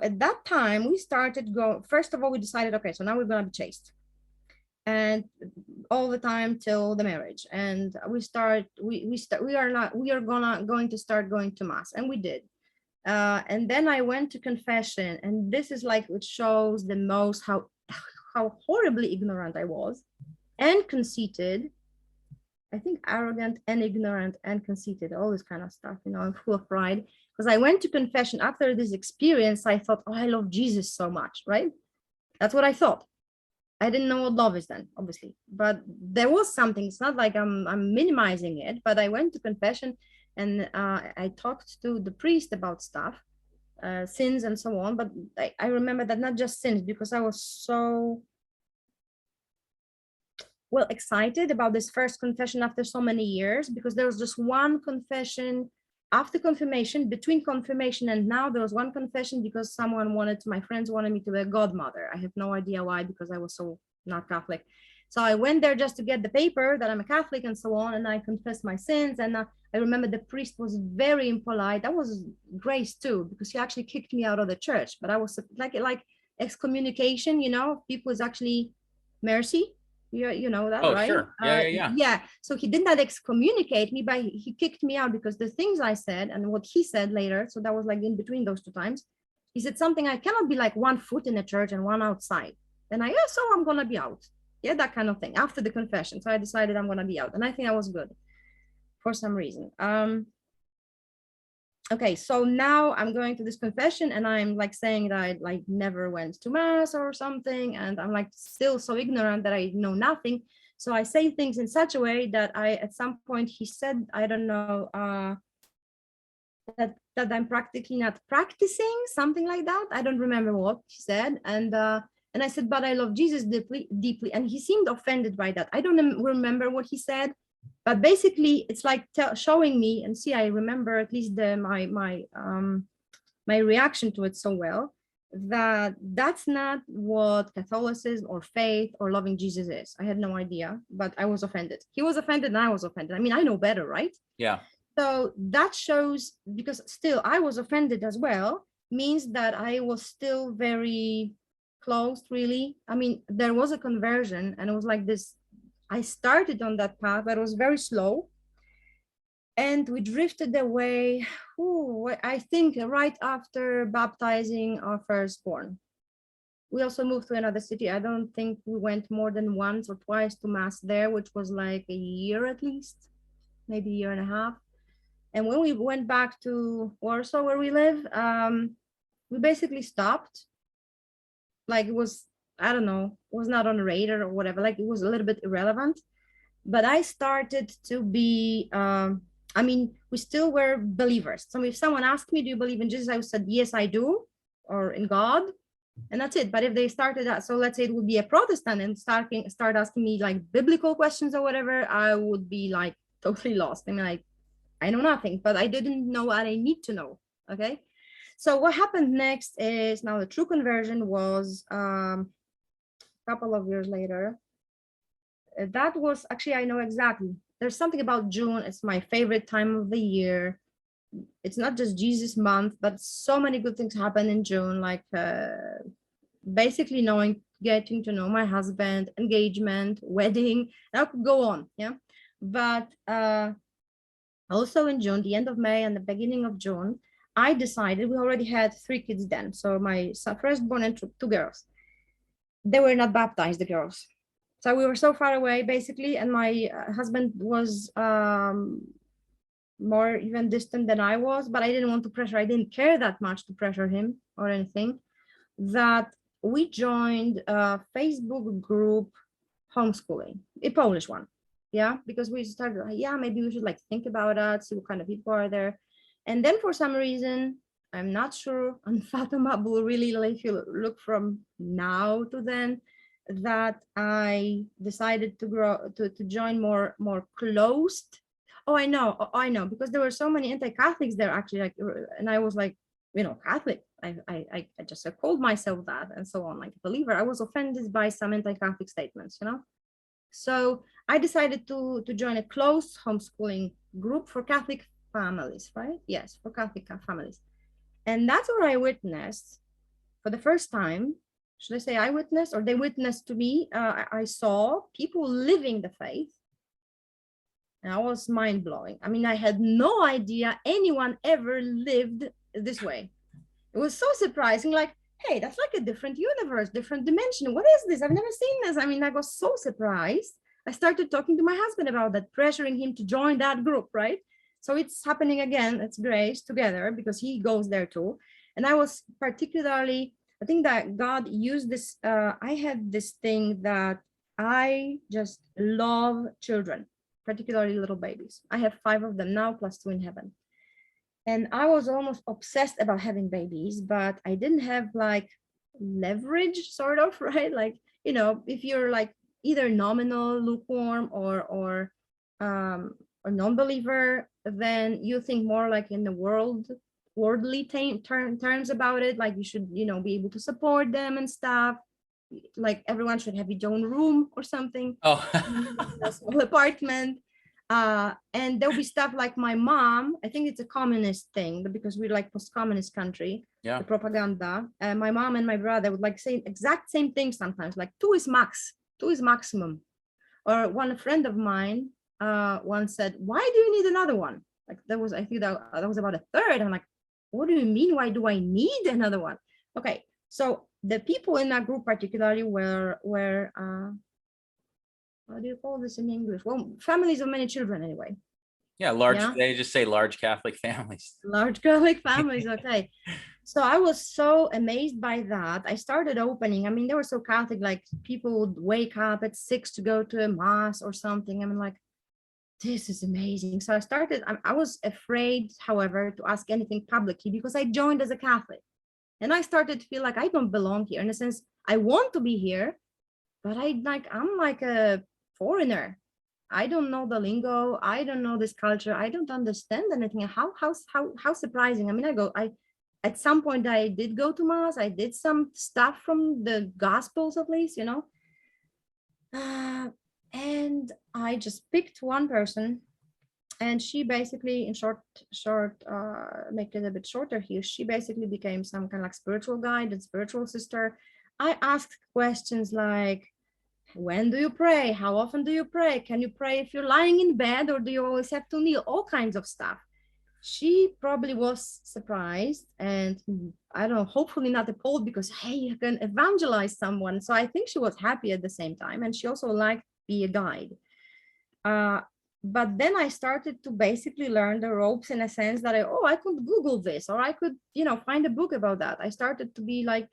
at that time we started first of all, we decided, okay, so now we're going to be chaste, and all the time till the marriage. And we are going to start going to mass, and we did. And then I went to confession, and this is like, it shows the most how horribly ignorant I was and conceited. I think arrogant and ignorant and conceited, all this kind of stuff, I'm full of pride. Because I went to confession after this experience, I thought, oh, I love Jesus so much, right? That's what I thought. I didn't know what love is then, obviously, but there was something. It's not like I'm minimizing it, but I went to confession, and I talked to the priest about stuff, sins and so on. But I remember that not just sins, because I was so excited about this first confession after so many years, because there was just one confession after confirmation. Between confirmation and now, there was one confession because my friends wanted me to be a godmother. I have no idea why, because I was so not Catholic. So I went there just to get the paper that I'm a Catholic and so on, and I confessed my sins. And I remember the priest was very impolite. That was grace too, because he actually kicked me out of the church. But I was like excommunication, people is actually mercy. You know that, right? Sure. Yeah. So he did not excommunicate me, but he kicked me out because the things I said and what he said later, so that was like in between those two times, he said something, I cannot be like one foot in a church and one outside. And so I'm gonna be out. Yeah, that kind of thing after the confession. So I decided I'm gonna be out, and I think I was good for some reason. Okay, so now I'm going to this confession, and I'm like saying that I like never went to mass or something, and I'm like still so ignorant that I know nothing. So I say things in such a way that at some point he said, I don't know, that I'm practically not practicing, something like that. I don't remember what he said, and I said, but I love Jesus deeply, deeply, and he seemed offended by that. I don't remember what he said. But basically, it's like showing me, and see, I remember at least my reaction to it so well. that's not what Catholicism or faith or loving Jesus is. I had no idea, but I was offended. He was offended and I was offended. I mean, I know better, right? Yeah. So that shows, because still I was offended as well, means that I was still very closed, really. I mean, there was a conversion and it was like this. I started on that path, but it was very slow. And we drifted away, I think right after baptizing our firstborn. We also moved to another city. I don't think we went more than once or twice to mass there, which was like a year at least, maybe a year and a half. And when we went back to Warsaw, where we live, we basically stopped. Like it was, I don't know, was not on the radar or whatever. Like it was a little bit irrelevant. But I started to be, I mean, we still were believers. So if someone asked me, do you believe in Jesus? I said, yes, I do, or in God. And that's it. But if they started that, so let's say it would be a Protestant and start asking me like biblical questions or whatever, I would be like totally lost. I mean, like, I know nothing, but I didn't know what I need to know. Okay. So what happened next is, now the true conversion was a couple of years later. That was actually, I know exactly. There's something about June. It's my favorite time of the year. It's not just Jesus month, but so many good things happen in June, like basically getting to know my husband, engagement, wedding. I could go on, yeah. But also in June, the end of May and the beginning of June, I decided, we already had 3 kids then. So my firstborn and 2 girls. They were not baptized, the girls. So we were so far away, basically, and my husband was more even distant than I was, but I didn't want to pressure. I didn't care that much to pressure him or anything. That we joined a Facebook group, homeschooling, a Polish one, yeah, because we started, yeah, maybe we should like think about that, see what kind of people are there. And then for some reason, I'm not sure, unfathomable, really, like if you look from now to then, that I decided to join more closed. Oh, I know, because there were so many anti-Catholics there actually, like, and I was like, Catholic. I just called myself that and so on, like a believer. I was offended by some anti-Catholic statements, So I decided to join a closed homeschooling group for Catholic families, right? Yes, for Catholic families. And that's where I witnessed for the first time, should I say I witnessed, or they witnessed to me, I saw people living the faith. And I was mind blowing. I mean, I had no idea anyone ever lived this way. It was so surprising, like, hey, that's like a different universe, different dimension. What is this? I've never seen this. I mean, I was so surprised. I started talking to my husband about that, pressuring him to join that group, right? So it's happening again. It's Grace together because he goes there too. And I was particularly, I think that God used this. I had this thing that I just love children, particularly little babies. I have 5 of them now, plus 2 in heaven. And I was almost obsessed about having babies, but I didn't have like leverage, sort of, right? Like, if you're like either nominal, lukewarm, or non-believer, then you think more like in the worldly terms about it. Like you should, be able to support them and stuff. Like everyone should have its own room or something. Oh. A small apartment. And there'll be stuff like my mom, I think it's a communist thing, but because we're like post-communist country, Yeah. the propaganda, my mom and my brother would like say exact same thing sometimes, like 2 is maximum. Or one friend of mine once said, why do you need another one? Like I think that was about a third. I'm like, what do you mean? Why do I need another one? Okay, so the people in that group particularly were how do you call this in English? Well, families of many children anyway. Yeah, large. Yeah? They just say large Catholic families. Large Catholic families, okay. So I was so amazed by that. I started opening. I mean, they were so Catholic, like people would wake up at 6 to go to a mass or something. I'm like, this is amazing. So I was afraid, however, to ask anything publicly because I joined as a Catholic. And I started to feel like I don't belong here. In a sense, I want to be here, but I'm like a foreigner. I don't know the lingo. I don't know this culture. I don't understand anything. How surprising. I mean, I at some point I did go to mass. I did some stuff from the gospels, at least, and I just picked one person, and she basically, in short, make it a bit shorter here, she basically became some kind of like spiritual guide and spiritual sister. I asked questions like, when do you pray? How often do you pray? Can you pray if you're lying in bed, or do you always have to kneel? All kinds of stuff. She probably was surprised, and I don't know, hopefully not appalled, because hey, you can evangelize someone. So I think she was happy at the same time, and she also liked be a guide. But then I started to basically learn the ropes, in a sense that I could Google this, or I could, find a book about that. I started to be like,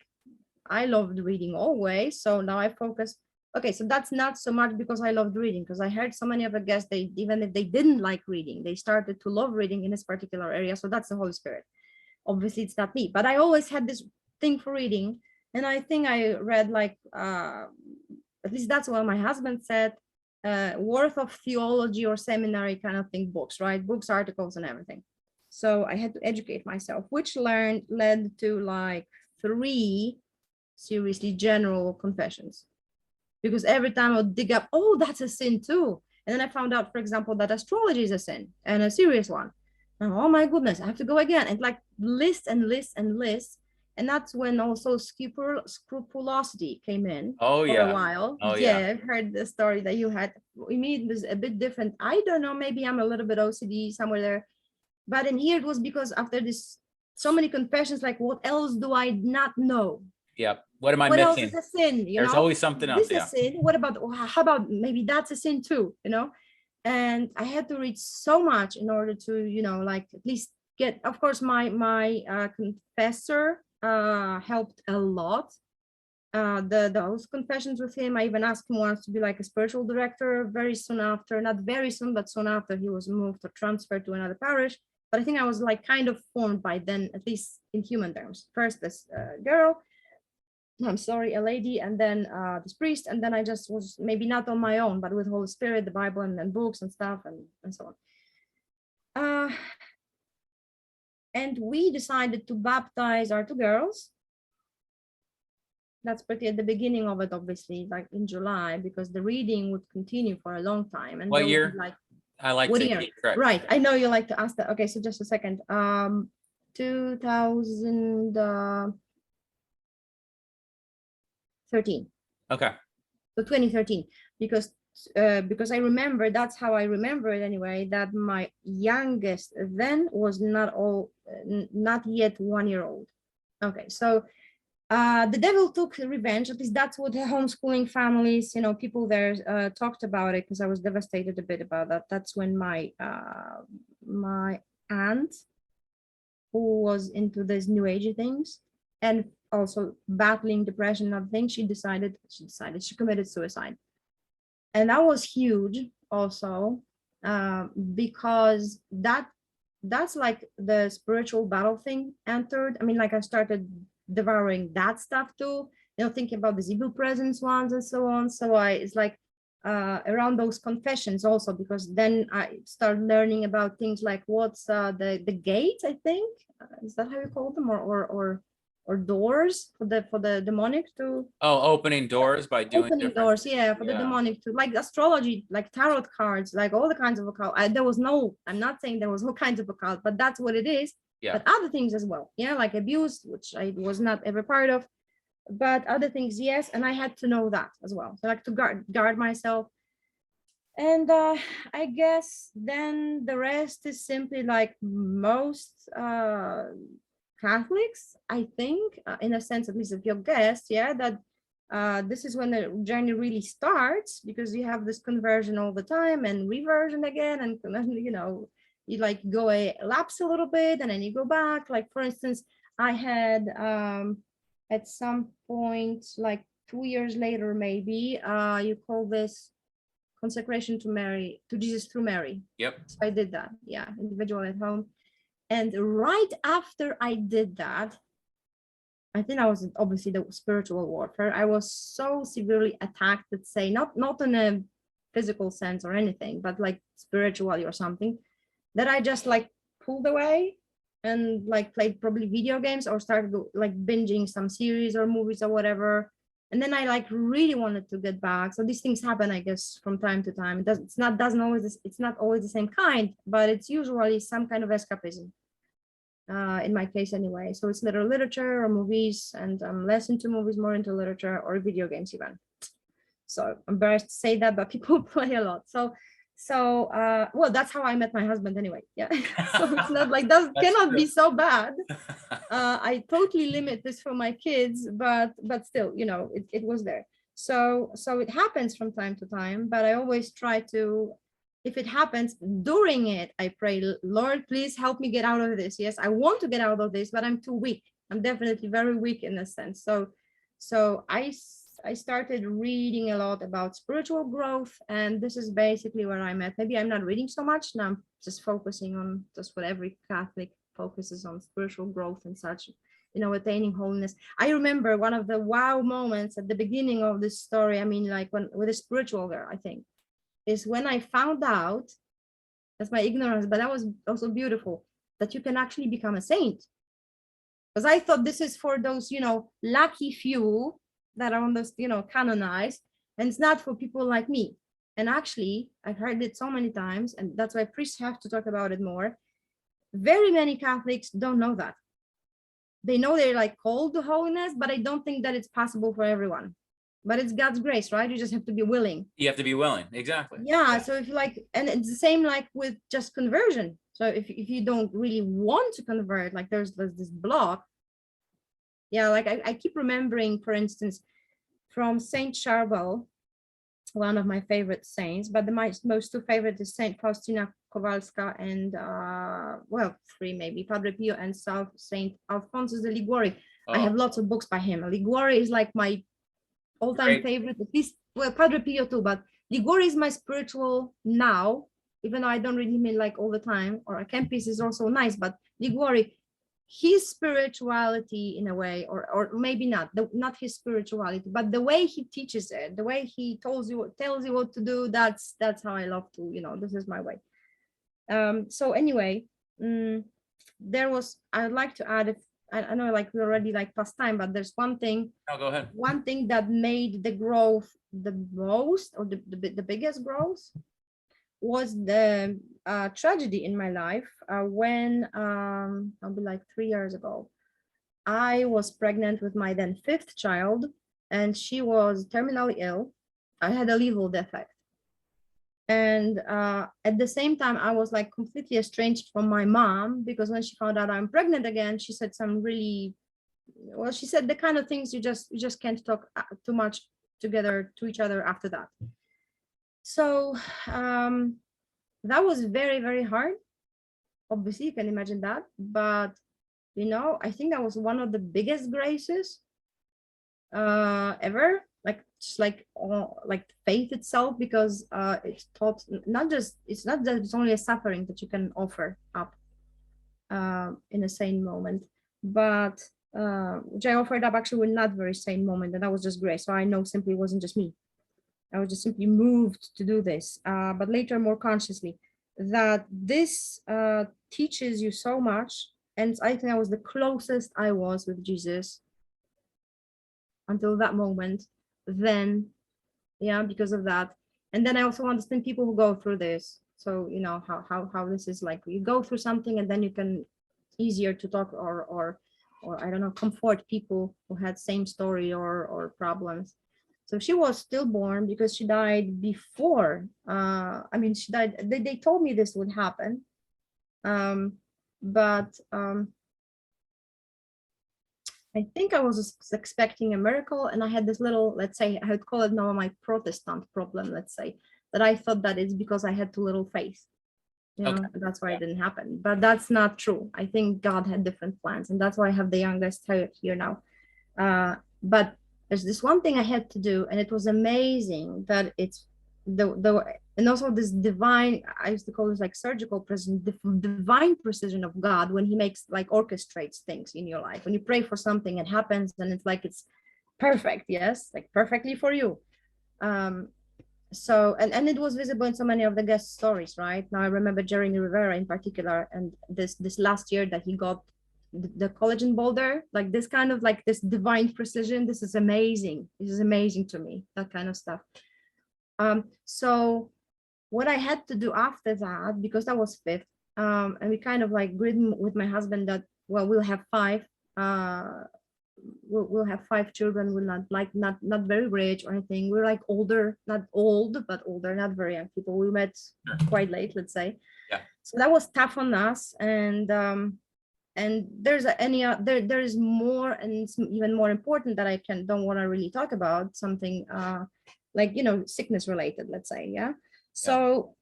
I loved reading always. So now I focus. Okay, so that's not so much because I loved reading, because I heard so many of the guests, they, even if they didn't like reading, they started to love reading in this particular area. So that's the Holy Spirit. Obviously, it's not me, but I always had this thing for reading. And I think I read like, at least that's what my husband said, worth of theology or seminary kind of thing books, right? Books, articles, and everything. So I had to educate myself, which led to like 3 seriously general confessions. Because every time I would dig up, oh, that's a sin too. And then I found out, for example, that astrology is a sin, and a serious one. And oh my goodness, I have to go again, and like list and list and list. And that's when also scrupulosity came in Oh for yeah. a while. Oh yeah. I've heard the story that you had. We mean it was a bit different. I don't know, maybe I'm a little bit OCD somewhere there. But in here it was because after this, so many confessions, like what else do I not know? Yep. What am I what missing? else is a sin? There's always something else. This is a sin. What about, how about maybe that's a sin too? And I had to read so much in order to, like at least get. Of course, my confessor helped a lot. Those confessions with him, I even asked him once to be like a spiritual director. Very soon after, not very soon, but soon after, he was moved or transferred to another parish. But I think I was like kind of formed by then, at least in human terms. First this girl, a lady, and then this priest, and then I just was maybe not on my own, but with Holy Spirit, the Bible, and books and stuff, and so on. And we decided to baptize our 2 girls. That's pretty at the beginning of it, obviously, like in July, because the reading would continue for a long time. And what year? I like to keep track. Right, I know you like to ask that. Okay, so just a second. 2013. Okay. So 2013, because I remember, that's how I remember it anyway, that my youngest then was not yet 1 year old. Okay, so the devil took revenge. At least that's what the homeschooling families, people there talked about it, because I was devastated a bit about that. That's when my aunt, who was into these new age things and also battling depression and other things, she committed suicide. And that was huge also, because that's like the spiritual battle thing entered. I mean, like I started devouring that stuff too, thinking about these evil presence ones and so on. So it's like around those confessions also, because then I started learning about things like what's the gates, I think, is that how you call them, or doors for the demonic to opening doors by doing opening doors, the demonic to, like astrology, like tarot cards, like all the kinds of occult. I'm not saying there was all kinds of occult, but that's what it is. But other things as well, like abuse, which I was not ever part of, but other things, yes. And I had to know that as well, so like to guard myself. And I guess then the rest is simply like most Catholics, I think, in a sense, at least of your guest, that this is when the journey really starts, because you have this conversion all the time and reversion again, and you like go a lapse a little bit and then you go back. Like for instance, I had at some point, like 2 years later, maybe, you call this consecration to Jesus through Mary. Yep. So I did that, individual at home. And right after I did that, I think I was obviously the spiritual warfare. I was so severely attacked, let's say, not in a physical sense or anything, but like spiritually or something, that I just like pulled away. and like played probably video games or started like binging some series or movies or whatever. And then I like really wanted to get back. So these things happen, I guess, from time to time. It's not always the same kind, but it's usually some kind of escapism. In my case anyway. So it's literature or movies, and I'm less into movies, more into literature or video games even. So I'm embarrassed to say that, but people play a lot. So well, that's how I met my husband anyway. Yeah. So it's not like that cannot be so bad. I totally limit this for my kids, but still, it was there. So it happens from time to time, but I always try to, if it happens during it, I pray, Lord, please help me get out of this. Yes, I want to get out of this, but I'm too weak. I'm definitely very weak in a sense. So I started reading a lot about spiritual growth, and this is basically where I'm at. Maybe I'm not reading so much now. I'm just focusing on just what every Catholic focuses on, spiritual growth and such, attaining holiness. I remember one of the wow moments at the beginning of this story. I mean, like when with a spiritual girl, I think, is when I found out, that's my ignorance, but that was also beautiful, that you can actually become a saint. Because I thought this is for those, lucky few that are on this, canonized, and it's not for people like me. And actually, I've heard it so many times, and that's why priests have to talk about it more. Very many Catholics don't know that. They know they're like called to holiness, but I don't think that it's possible for everyone. But it's God's grace, right? You just have to be willing. You have to be willing. Exactly. Yeah. So if you like, and it's the same like with just conversion. So if you don't really want to convert, like there's this block. Yeah, like I keep remembering, for instance, from Saint Charbel, one of my favorite saints, but the most two favorite is Saint Faustina Kowalska and well, three maybe, Padre Pio and Saint Alphonsus de Liguori. I have lots of books by him. Liguori is like my all-time favorite, at least, well, Padre Pio too, but Liguori is my spiritual now, even though I don't read him in like all the time. Or a Kempis is also nice, but Liguori, his spirituality in a way, or maybe not his spirituality, but the way he teaches it, the way he tells you what to do, that's how I love to, this is my way. So anyway, I'd like to add, I know like we already like past time, but there's one thing. Oh, go ahead. One thing that made the growth the most, or the biggest growth, was the tragedy in my life when I'll be like 3 years ago. I was pregnant with my then 5th child, and she was terminally ill. I had a liver defect. And at the same time, I was like completely estranged from my mom, because when she found out I'm pregnant again, she said some really, well, she said the kind of things you just can't talk too much together to each other after that. So that was very, very hard. Obviously, you can imagine that. But, I think that was one of the biggest graces ever. Like, just like faith itself, because it's taught it's not that it's only a suffering that you can offer up in a sane moment, but which I offered up actually with not very sane moment, and that was just grace. So I know simply it wasn't just me. I was just simply moved to do this, but later more consciously, that this teaches you so much. And I think that was the closest I was with Jesus until that moment. Then, yeah, because of that. And then I also understand people who go through this. So, how this is like, you go through something and then you can easier to talk or I don't know, comfort people who had same story or problems. So she was stillborn because she died before. She died. They told me this would happen, but I think I was expecting a miracle, and I had this little, let's say, I would call it now my Protestant problem. Let's say that I thought that it's because I had too little faith. Okay. That's why it didn't happen. But that's not true. I think God had different plans, and that's why I have the youngest here now. But there's this one thing I had to do, and it was amazing that it's and also this divine, I used to call this like surgical precision, the divine precision of God, when he makes like orchestrates things in your life. When you pray for something, it happens, and it's like it's perfect, yes, like perfectly for you. So, and it was visible in so many of the guest stories, right? Now I remember Jeremy Rivera in particular, and this last year that he got the college in Boulder, like this kind of like this divine precision. This is amazing. This is amazing to me, that kind of stuff. So what I had to do after that, because that was fifth, and we kind of like agreed with my husband that, well, we'll have five. We'll have five children. We're not very rich or anything. We're like older, not old, but older, not very young people. We met quite late, let's say. Yeah. So that was tough on us. And there's there is more, and it's even more important that I don't want to really talk about something like, you know, sickness related, let's say. Yeah. So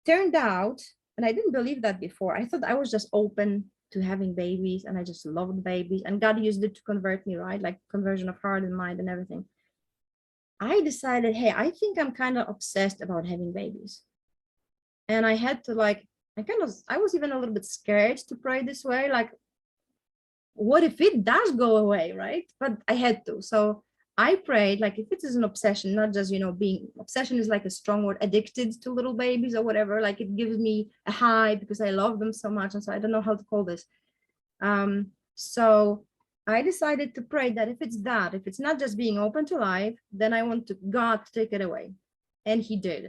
turned out, and I didn't believe that before. I thought I was just open to having babies, and I just loved babies, and God used it to convert me, right? Like conversion of heart and mind and everything. I decided, hey, I think I'm kind of obsessed about having babies. And I had to like, I was even a little bit scared to pray this way. Like, what if it does go away, right? But I had to. So I prayed, like, if it is an obsession, not just, you know, being, obsession is like a strong word, addicted to little babies or whatever, like it gives me a high because I love them so much. And so I don't know how to call this. So I decided to pray that if it's not just being open to life, then I want God to take it away. And he did.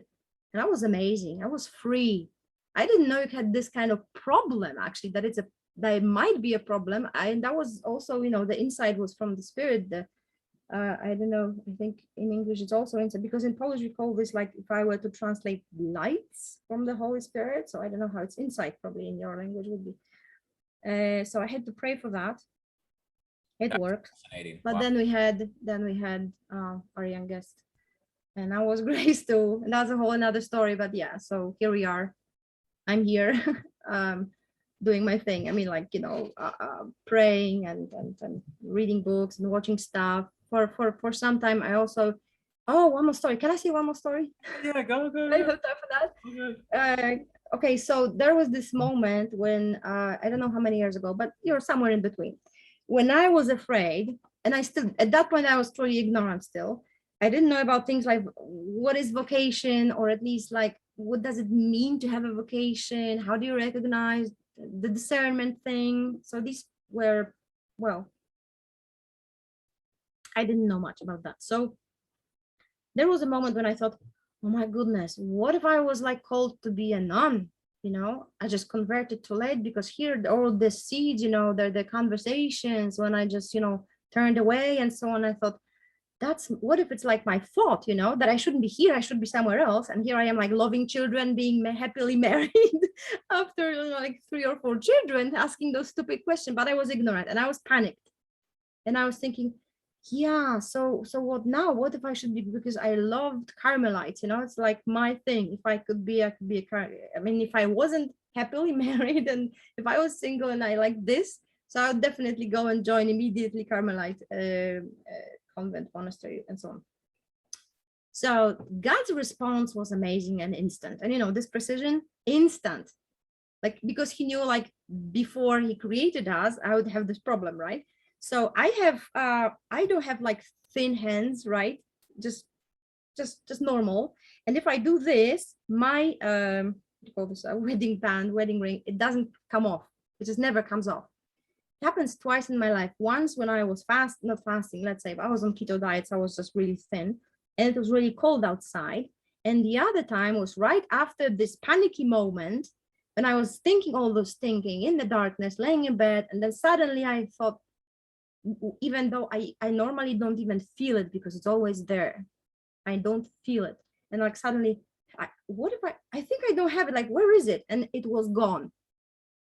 And that was amazing. I was free. I didn't know it had this kind of problem, actually, that it might be a problem. And that was also, you know, the insight was from the Spirit. I don't know, I think in English it's also insight, because in Polish we call this, like, if I were to translate, lights from the Holy Spirit. So I don't know how it's insight, probably in your language would be. So I had to pray for that. It worked. But then we had our youngest, and that was grace too. And that's a whole another story. But yeah, so here we are. I'm here doing my thing. I mean, like, you know, praying and reading books and watching stuff. For some time, I also, one more story. Can I say one more story? Yeah, go. I have time for that. Okay, so there was this moment when I don't know how many years ago, but you're somewhere in between, when I was afraid, and I still, at that point, I was totally ignorant still. I didn't know about things like what is vocation, or at least like, what does it mean to have a vocation? How do you recognize the discernment thing? So these were, well, I didn't know much about that. So there was a moment when I thought, oh my goodness, what if I was like called to be a nun? You know, I just converted too late, because here all the seeds, you know, the conversations when I just, you know, turned away and so on. I thought, what if it's like my fault, you know, that I shouldn't be here, I should be somewhere else. And here I am, like, loving children, being happily married after, you know, like 3 or 4 children, asking those stupid questions. But I was ignorant and I was panicked. And I was thinking, yeah, so what now? What if I should be, because I loved Carmelites, you know, it's like my thing. If I could be, I could be I mean, if I wasn't happily married, and if I was single and I like this, so I would definitely go and join immediately Carmelite convent, monastery, and so on. So God's response was amazing and instant. And, you know, this precision, instant, like, because he knew, like, before he created us, I would have this problem, right? So I don't have like thin hands, right? Just normal. And if I do this, my call this a wedding band, wedding ring, it doesn't come off. It just never comes off. It happens twice in my life. Once when I was not fasting, let's say, if I was on keto diets, I was just really thin, and it was really cold outside. And the other time was right after this panicky moment, when I was thinking all those thinking in the darkness, laying in bed, and then suddenly I thought, even though I normally don't even feel it, because it's always there, I don't feel it. And like suddenly, what if I think I don't have it, like, where is it? And it was gone.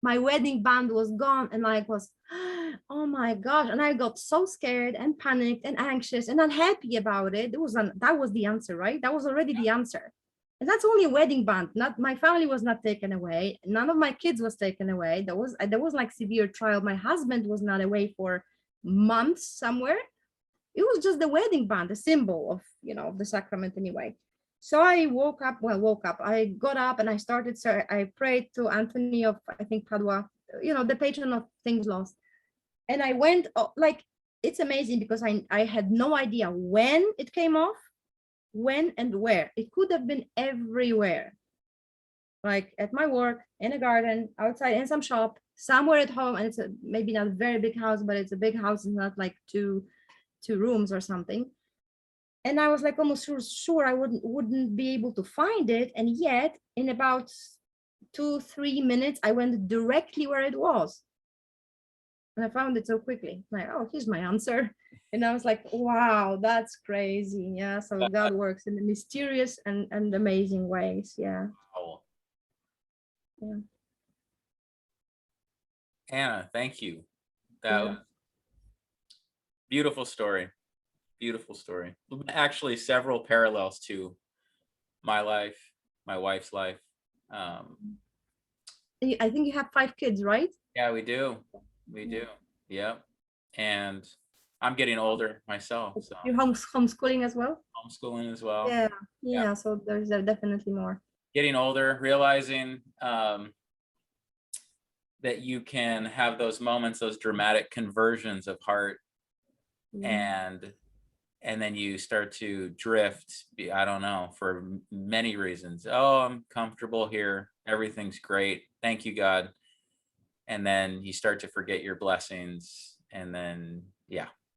My wedding band was gone, and I was, oh my gosh. And I got so scared and panicked and anxious and unhappy about it. That was the answer, right? That was already the answer. And that's only a wedding band. Not my family was not taken away. None of my kids was taken away. There was like severe trial. My husband was not away for months somewhere. It was just the wedding band, a symbol of, you know, the sacrament anyway. So I woke up, I got up and I started, so I prayed to Anthony of, I think, Padua, you know, the patron of things lost. And I went, like, it's amazing, because I had no idea when it came off. when and where. It could have been everywhere, like at my work, in a garden, outside, in some shop, somewhere at home. And it's maybe not a very big house, but it's a big house. It's not like two rooms or something. And I was like almost sure I wouldn't be able to find it. And yet in about 2-3 minutes, I went directly where it was. And I found it so quickly. Like, oh, here's my answer. And I was like, wow, that's crazy. Yeah. So God works in the mysterious and amazing ways. Yeah. Oh, Yeah. Anna, thank you. That was beautiful story. Beautiful story. Actually, several parallels to my life, my wife's life. I think you have 5 kids, right? Yeah, we do. We do. Yep. And I'm getting older myself, so You're homeschooling as well? homeschooling as well. Yeah. Yeah. So there's definitely more. Getting older, realizing that you can have those moments, those dramatic conversions of heart, and then you start to drift. I don't know, for many reasons. Oh, I'm comfortable here. Everything's great. Thank you, God. And then you start to forget your blessings, and then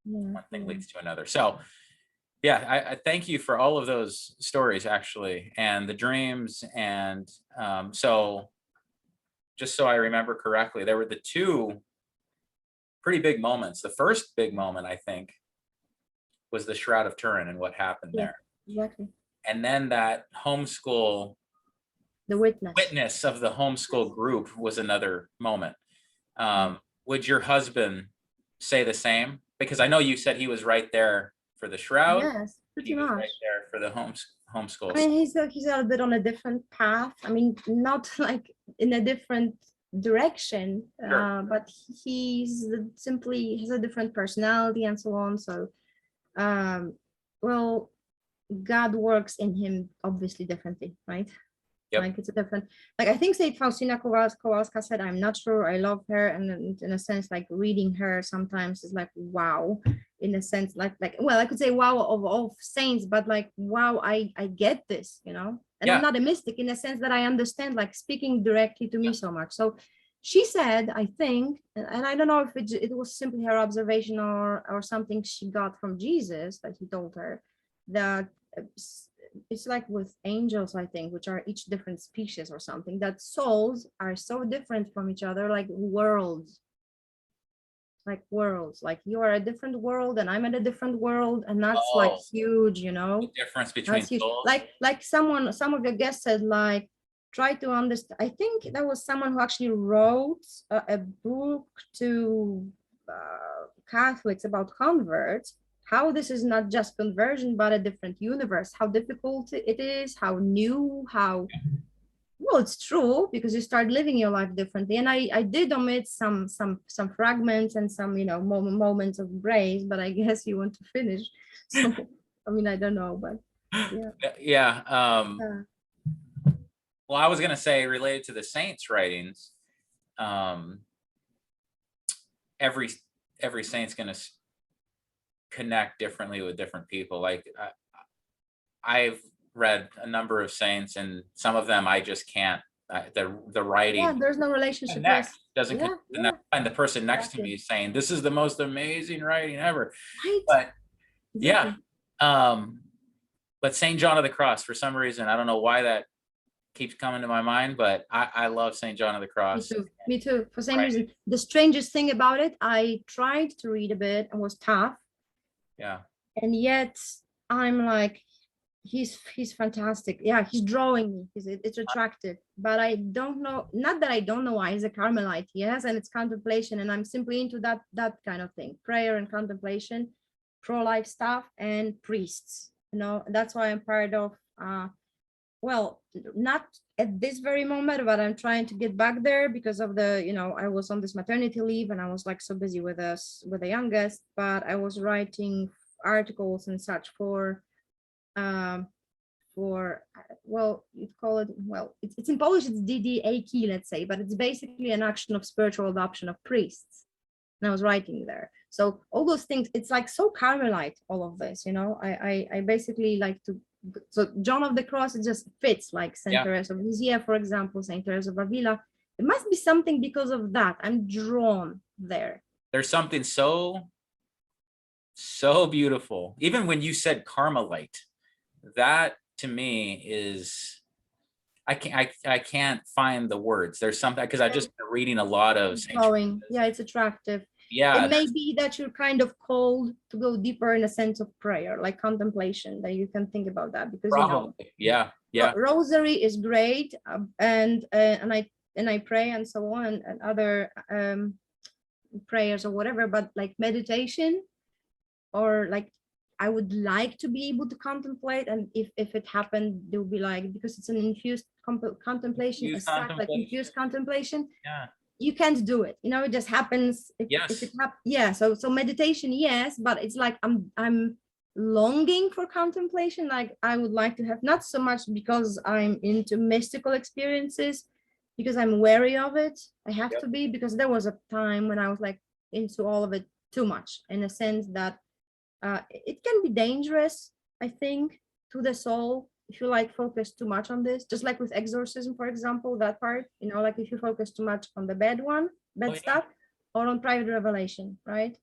one thing leads to another. So I thank you for all of those stories, actually, and the dreams. And so just so I remember correctly, there were the 2 pretty big moments. The first big moment, I think, was the Shroud of Turin and what happened there. Exactly. And then that homeschool, the witness of the homeschool group was another moment. Would your husband say the same? Because I know you said he was right there for the shroud. Yes, pretty he was much. right there for the homeschool. I mean, he's a little bit on a different path. I mean, not like in a different direction, but he's simply has a different personality and so on. So, well, God works in him obviously differently, right? Yep. Like it's a different, like I think Saint Faustina Kowalska said, I'm not sure, I love her, and in a sense, like reading her sometimes is like wow, in a sense, like well, I could say wow of saints, but like wow, I get this, you know. And I'm not a mystic in the sense that I understand, like speaking directly to me so much. So she said, I think, and I don't know if it was simply her observation or something she got from Jesus that he told her, that it's like with angels, I think, which are each different species or something, that souls are so different from each other, like worlds, like you are a different world and I'm in a different world, and that's like huge, you know. The difference between souls. Like some of your guests said, like try to understand. I think there was someone who actually wrote a book to Catholics about converts, how this is not just conversion, but a different universe, how difficult it is, how new, how, well, it's true, because you start living your life differently. And I did omit some fragments and some, you know, moments of grace, but I guess you want to finish. So, I mean, I don't know, but well, I was going to say, related to the saints' writings, every saint's going to connect differently with different people. Like I've read a number of saints, and some of them I just can't. The writing, there's no relationship. Doesn't connect. And the person next to me is saying, "This is the most amazing writing ever." Right. But but Saint John of the Cross, for some reason, I don't know why that keeps coming to my mind, but I love Saint John of the Cross. Me too. For same reason. The strangest thing about it, I tried to read a bit and was tough. Yeah. And yet I'm like, he's fantastic. Yeah, he's drawing me. It's attractive, but I don't know, not that I don't know why. He's a Carmelite, yes, and it's contemplation, and I'm simply into that kind of thing, prayer and contemplation, pro-life stuff, and priests, you know. That's why I'm part of well, not at this very moment, but I'm trying to get back there because of the, you know, I was on this maternity leave and I was like so busy with the youngest, but I was writing articles and such for well, you'd call it, well, it's in Polish, it's DDAK, let's say, but it's basically an action of spiritual adoption of priests. And I was writing there. So all those things, it's like so Carmelite, all of this, you know. I basically like to so John of the Cross, it just fits, like Saint Teresa of Lisieux, for example, Saint Teresa of Avila. It must be something because of that. I'm drawn there. There's something so beautiful. Even when you said Carmelite, that to me is, I can't find the words. There's something, because I've just been reading a lot of going. Yeah, it's attractive. Yeah, it may be that you're kind of called to go deeper in a sense of prayer, like contemplation, that you can think about that, because probably. Yeah. Rosary is great, and I pray and so on, and other prayers or whatever, but like meditation, or like I would like to be able to contemplate, and if it happened, they'll be like, because it's an infused contemplation, infused contemplation. Yeah. You can't do it, it just happens. So meditation, yes, but it's like I'm longing for contemplation. Like I would like to have, not so much because I'm into mystical experiences, because I'm wary of it. I have to be, because there was a time when I was like into all of it too much, in a sense that it can be dangerous, I think, to the soul, if you like focus too much on this, just like with exorcism, for example, that part, like if you focus too much on the bad stuff, or on private revelation, right?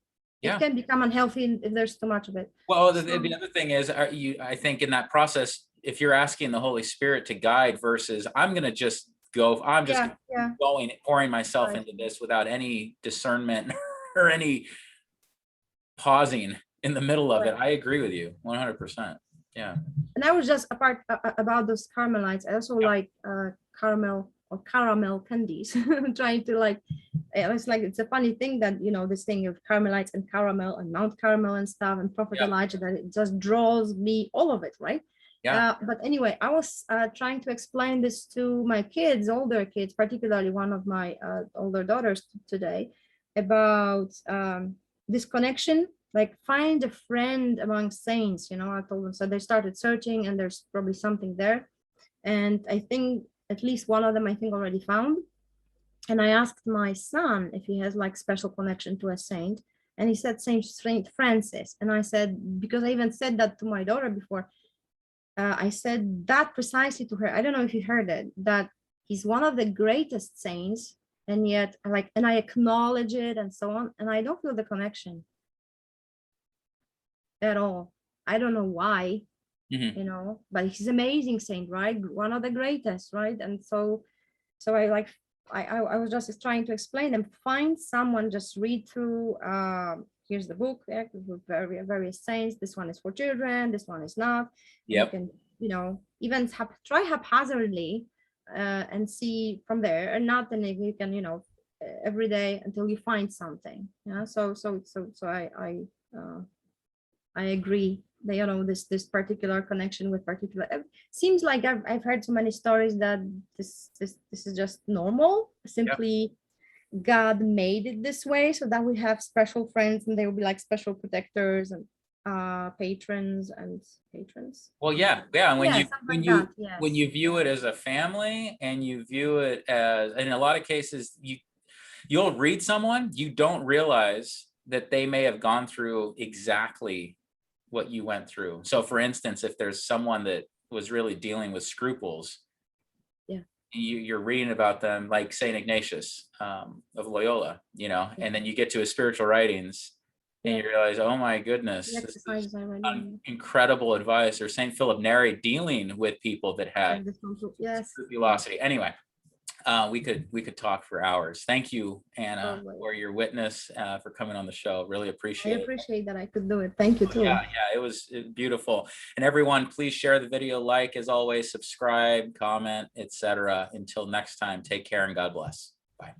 It can become unhealthy if there's too much of it. Well, the other thing is, I think in that process, if you're asking the Holy Spirit to guide versus I'm going to just go, I'm just pouring myself into this without any discernment or any pausing in the middle of it. I agree with you 100%. Yeah. And I was just about those Carmelites. I also like caramel candies. Trying to like, it's like, it's a funny thing that, this thing of Carmelites and caramel and Mount Carmel and stuff, and Prophet Elijah, that it just draws me, all of it, right? But anyway, I was trying to explain this to my kids, older kids, particularly one of my older daughters today, about this connection. Like, find a friend among saints, I told them. So they started searching, and there's probably something there. And I think at least one of them, I think, already found. And I asked my son if he has like special connection to a saint. And he said Saint Francis. And I said, because I even said that to my daughter before, I said that precisely to her. I don't know if you heard it, that he's one of the greatest saints. And yet, and I acknowledge it and so on. And I don't feel the connection at all. I don't know why, but he's amazing saint, right? One of the greatest, right? And so I was just trying to explain them. Find someone, just read through. Here's the book, with various saints. This one is for children. This one is not. You can, even try haphazardly and see from there, and not then you can, every day until you find something. Yeah. So I agree that, this particular connection with particular, seems like I've heard so many stories that this is just normal, simply God made it this way, so that we have special friends, and they will be like special protectors and patrons. Well, and when you view it as a family, and you view it as, in a lot of cases, you'll read someone, you don't realize that they may have gone through exactly what you went through. So for instance, if there's someone that was really dealing with scruples, you're reading about them, like Saint Ignatius of Loyola, and then you get to his spiritual writings, and you realize, oh my goodness, this is incredible advice. Or Saint Philip Neri dealing with people that had scrupulosity. Anyway, we could talk for hours. Thank you, Anna, for your witness, for coming on the show. Really appreciate it. I appreciate that I could do it. Thank you too. It was beautiful. And everyone, please share the video, like, as always, subscribe, comment, etc. Until next time, take care and God bless. Bye.